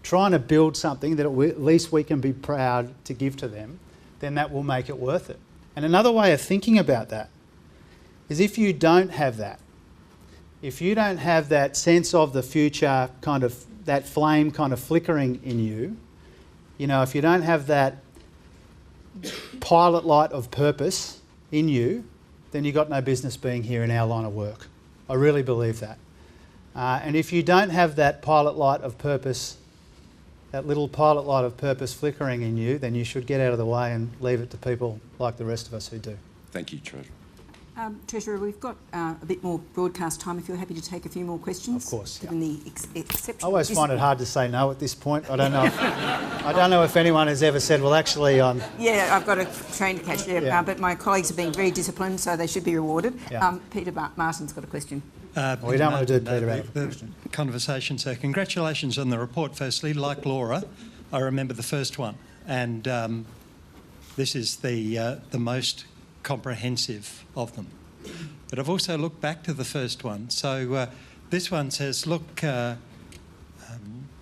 trying to build something that at least we can be proud to give to them, then that will make it worth it. And another way of thinking about that is if you don't have that, if you don't have that sense of the future, kind of that flame kind of flickering in you, if you don't have that pilot light of purpose in you, then you've got no business being here in our line of work. I really believe that. And if you don't have that pilot light of purpose, that little pilot light of purpose flickering in you, then you should get out of the way and leave it to people like the rest of us who do. Thank you, Treasurer. Treasurer, we've got a bit more broadcast time if you're happy to take a few more questions. Of course, given the exception. I always find it hard to say no at this point. I don't know. I don't know if anyone has ever said, "Well, actually, I'm." Yeah, I've got a train to catch there, Yeah. but my colleagues have been very disciplined, so they should be rewarded. Yeah. Peter Martin's got a question. We don't want to do Peter out of a the question. conversation. So congratulations on the report. Firstly, like Laura, I remember the first one, and this is the most comprehensive of them. But I've also looked back to the first one. So this one says, look,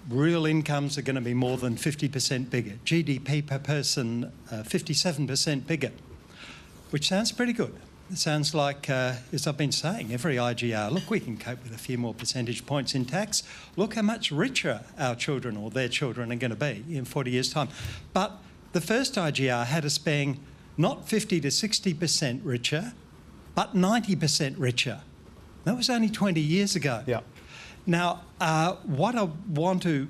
real incomes are going to be more than 50% bigger. GDP per person, 57% bigger, which sounds pretty good. It sounds like, as I've been saying, every IGR, look, we can cope with a few more percentage points in tax. Look how much richer our children or their children are going to be in 40 years' time. But the first IGR had us being not 50 to 60% richer, but 90% richer. That was only 20 years ago. Yeah. Now, what I want to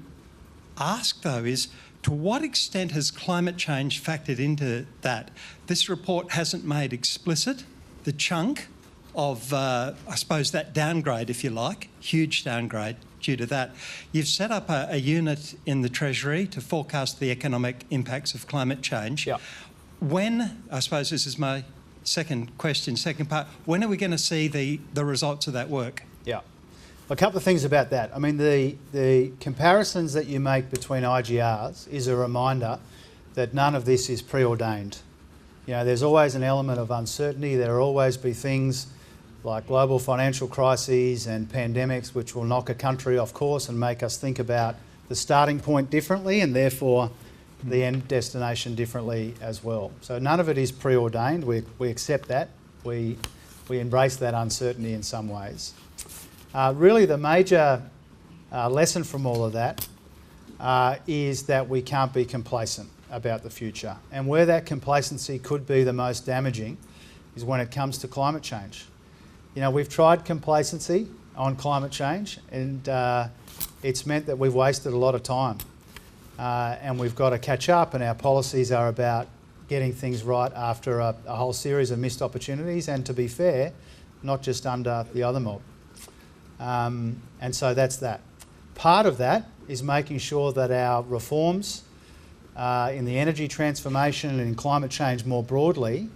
ask, though, is to what extent has climate change factored into that? This report hasn't made explicit the chunk of, I suppose, that downgrade, if you like, huge downgrade due to that. You've set up a unit in the Treasury to forecast the economic impacts of climate change. Yeah. When, I suppose this is my second question, second part, when are we going to see the results of that work? Yeah. A couple of things about that. I mean, the comparisons that you make between IGRs is a reminder that none of this is preordained. You know, there's always an element of uncertainty. There will always be things like global financial crises and pandemics which will knock a country off course and make us think about the starting point differently and therefore the end destination differently as well. So none of it is preordained. We accept that. We embrace that uncertainty in some ways. Really the major lesson from all of that is that we can't be complacent about the future. And where that complacency could be the most damaging is when it comes to climate change. You know, we've tried complacency on climate change and it's meant that we've wasted a lot of time. And we've got to catch up, and our policies are about getting things right after a whole series of missed opportunities, and to be fair, not just under the other mob. And so that's that. Part of that is making sure that our reforms in the energy transformation and in climate change more broadly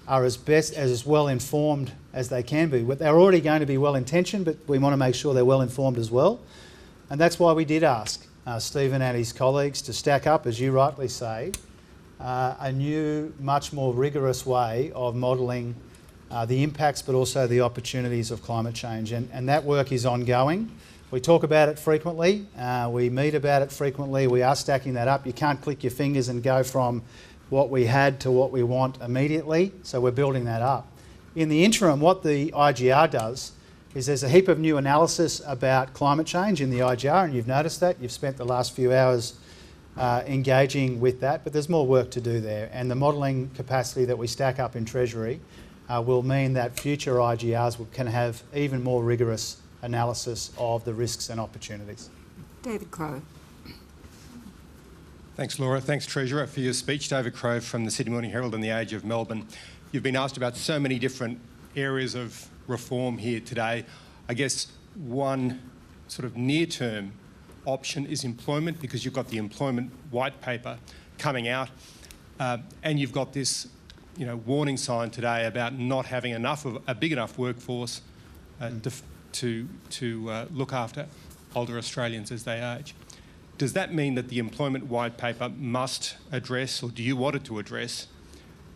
are as well informed as they can be. They're already going to be well intentioned, but we want to make sure they're well informed as well. And that's why we did ask Stephen and his colleagues to stack up, as you rightly say, a new, much more rigorous way of modelling the impacts but also the opportunities of climate change. And that work is ongoing. We talk about it frequently, we meet about it frequently, we are stacking that up. You can't click your fingers and go from what we had to what we want immediately, so we're building that up. In the interim, what the IGR does is there's a heap of new analysis about climate change in the IGR, and you've noticed that. You've spent the last few hours engaging with that, but there's more work to do there. And the modelling capacity that we stack up in Treasury will mean that future IGRs can have even more rigorous analysis of the risks and opportunities. David Crowe. Thanks, Laura. Thanks, Treasurer, for your speech. David Crowe from the Sydney Morning Herald and the Age of Melbourne. You've been asked about so many different areas of reform here today. I guess one sort of near-term option is employment, because you've got the employment white paper coming out, and you've got this, you know, warning sign today about not having enough of a big enough workforce to look after older Australians as they age. Does that mean that the employment white paper must address, or do you want it to address,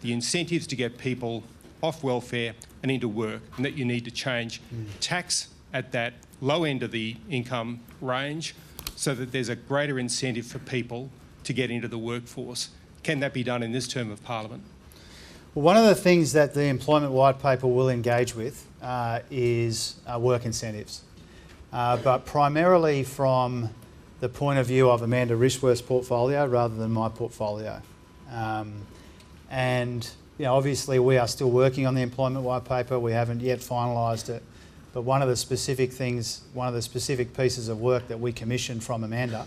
the incentives to get people off welfare and into work, and that you need to change tax at that low end of the income range so that there's a greater incentive for people to get into the workforce? Can that be done in this term of Parliament? Well, one of the things that the employment white paper will engage with is work incentives, but primarily from the point of view of Amanda Rishworth's portfolio rather than my portfolio. And you know, obviously we are still working on the employment white paper. We haven't yet finalised it, But one of the specific pieces of work that we commissioned from Amanda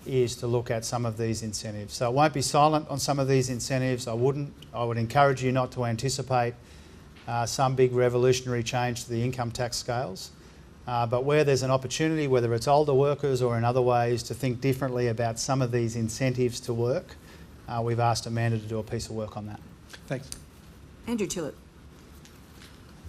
is to look at some of these incentives. So it won't be silent on some of these incentives. I would encourage you not to anticipate some big revolutionary change to the income tax scales. But where there's an opportunity, whether it's older workers or in other ways, to think differently about some of these incentives to work, we've asked Amanda to do a piece of work on that. Thanks. Andrew Tillett.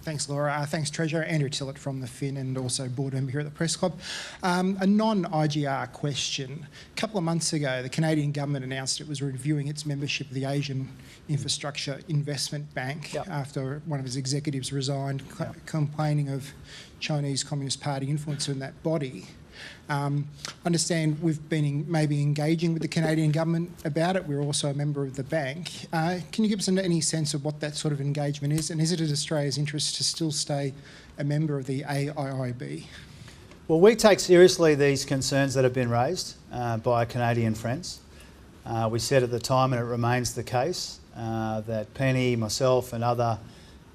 Thanks, Laura. Thanks, Treasurer. Andrew Tillett from the Fin and also board member here at the Press Club. A non-IGR question. A couple of months ago, the Canadian government announced it was reviewing its membership of the Asian Infrastructure Investment Bank after one of its executives resigned, complaining of Chinese Communist Party influence in that body. I understand we've been maybe engaging with the Canadian government about it. We're also a member of the bank. Can you give us any sense of what that sort of engagement is? And is it in Australia's interest to still stay a member of the AIIB? Well, we take seriously these concerns that have been raised by Canadian friends. We said at the time, and it remains the case, that Penny, myself and other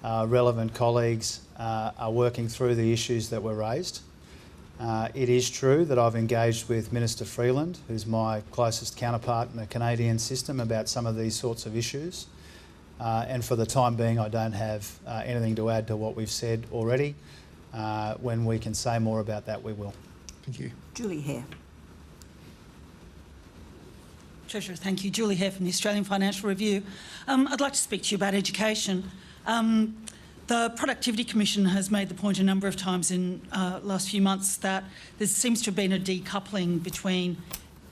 relevant colleagues are working through the issues that were raised. It is true that I've engaged with Minister Freeland, who's my closest counterpart in the Canadian system, about some of these sorts of issues. And for the time being, I don't have anything to add to what we've said already. When we can say more about that, we will. Thank you. Julie Hare. Treasurer, thank you. Julie Hare from the Australian Financial Review. I'd like to speak to you about education. The Productivity Commission has made the point a number of times in last few months that there seems to have been a decoupling between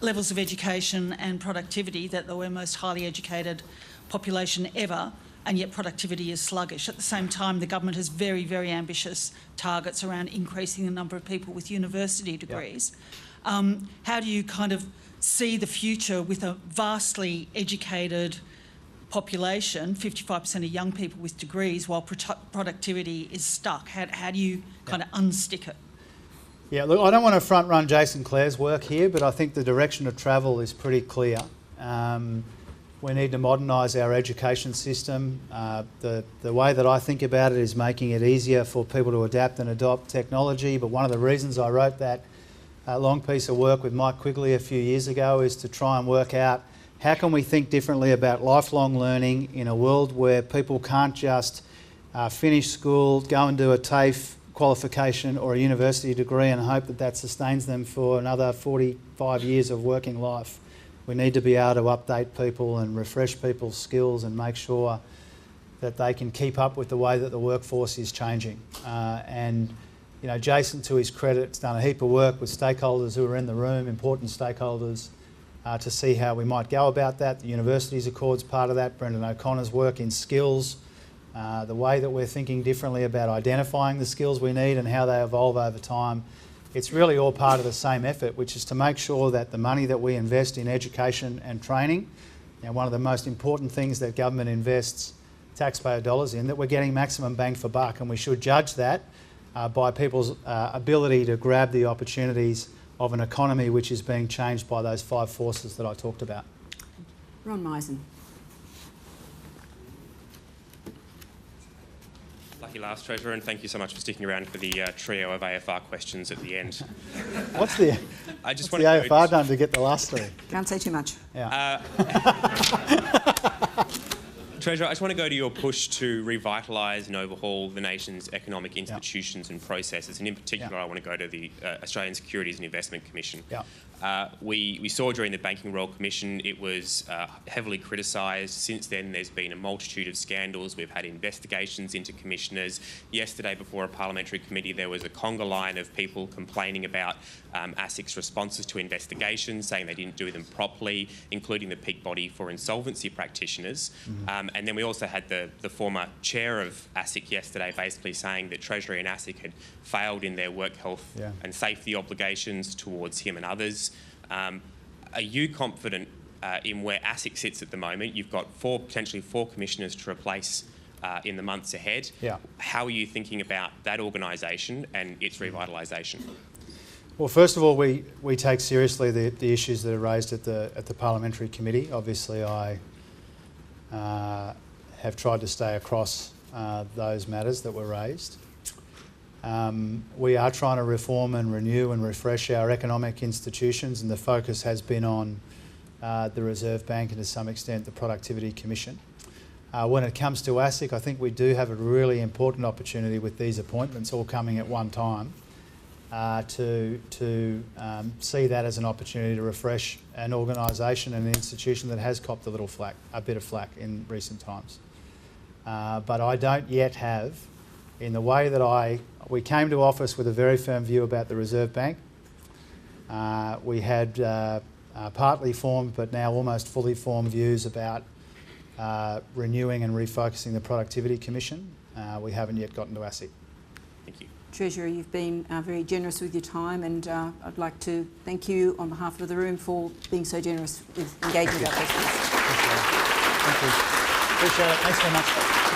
levels of education and productivity, that we're the most highly educated population ever, and yet productivity is sluggish. At the same time, the government has very, very ambitious targets around increasing the number of people with university degrees. How do you kind of see the future with a vastly educated population, 55% of young people with degrees, while productivity is stuck? How do you kind of unstick it? Yeah, look, I don't want to front run Jason Clare's work here, but I think the direction of travel is pretty clear. We need to modernise our education system. The way that I think about it is making it easier for people to adapt and adopt technology, but one of the reasons I wrote that long piece of work with Mike Quigley a few years ago is to try and work out how can we think differently about lifelong learning in a world where people can't just finish school, go and do a TAFE qualification or a university degree and hope that that sustains them for another 45 years of working life. We need to be able to update people and refresh people's skills and make sure that they can keep up with the way that the workforce is changing. And you know, Jason, to his credit, has done a heap of work with stakeholders who are in the room, important stakeholders, to see how we might go about that. The Universities Accord's part of that, Brendan O'Connor's work in skills, the way that we're thinking differently about identifying the skills we need and how they evolve over time. It's really all part of the same effort, which is to make sure that the money that we invest in education and training, you know, one of the most important things that government invests taxpayer dollars in, that we're getting maximum bang for buck, and we should judge that by people's ability to grab the opportunities of an economy which is being changed by those 5 forces that I talked about. Ron Meisen. Lucky last, Treasurer, and thank you so much for sticking around for the trio of AFR questions at the end. What's the AFR done to get the last 3? Can't say too much. Yeah. Treasurer, I just want to go to your push to revitalise and overhaul the nation's economic institutions and processes, and in particular I want to go to the Australian Securities and Investment Commission. We saw during the Banking Royal Commission it was heavily criticised. Since then there's been a multitude of scandals. We've had investigations into commissioners. Yesterday before a parliamentary committee there was a conga line of people complaining about ASIC's responses to investigations, saying they didn't do them properly, including the peak body for insolvency practitioners. And then we also had the former chair of ASIC yesterday basically saying that Treasury and ASIC had failed in their work health and safety obligations towards him and others. Are you confident in where ASIC sits at the moment? You've got potentially four commissioners to replace in the months ahead. How are you thinking about that organisation and its revitalisation? Well, first of all, we take seriously the issues that are raised at the parliamentary committee. Obviously, I have tried to stay across those matters that were raised. We are trying to reform and renew and refresh our economic institutions, and the focus has been on the Reserve Bank and to some extent the Productivity Commission. When it comes to ASIC, I think we do have a really important opportunity with these appointments all coming at one time to see that as an opportunity to refresh an organisation and an institution that has copped a bit of flack in recent times. But I don't yet have, in the way that we came to office with a very firm view about the Reserve Bank. We had partly formed but now almost fully formed views about renewing and refocusing the Productivity Commission. We haven't yet gotten to ASIC. Thank you. Treasurer, you've been very generous with your time, and I'd like to thank you on behalf of the room for being so generous with engaging with our questions. Thank you. Appreciate it. Thanks very much.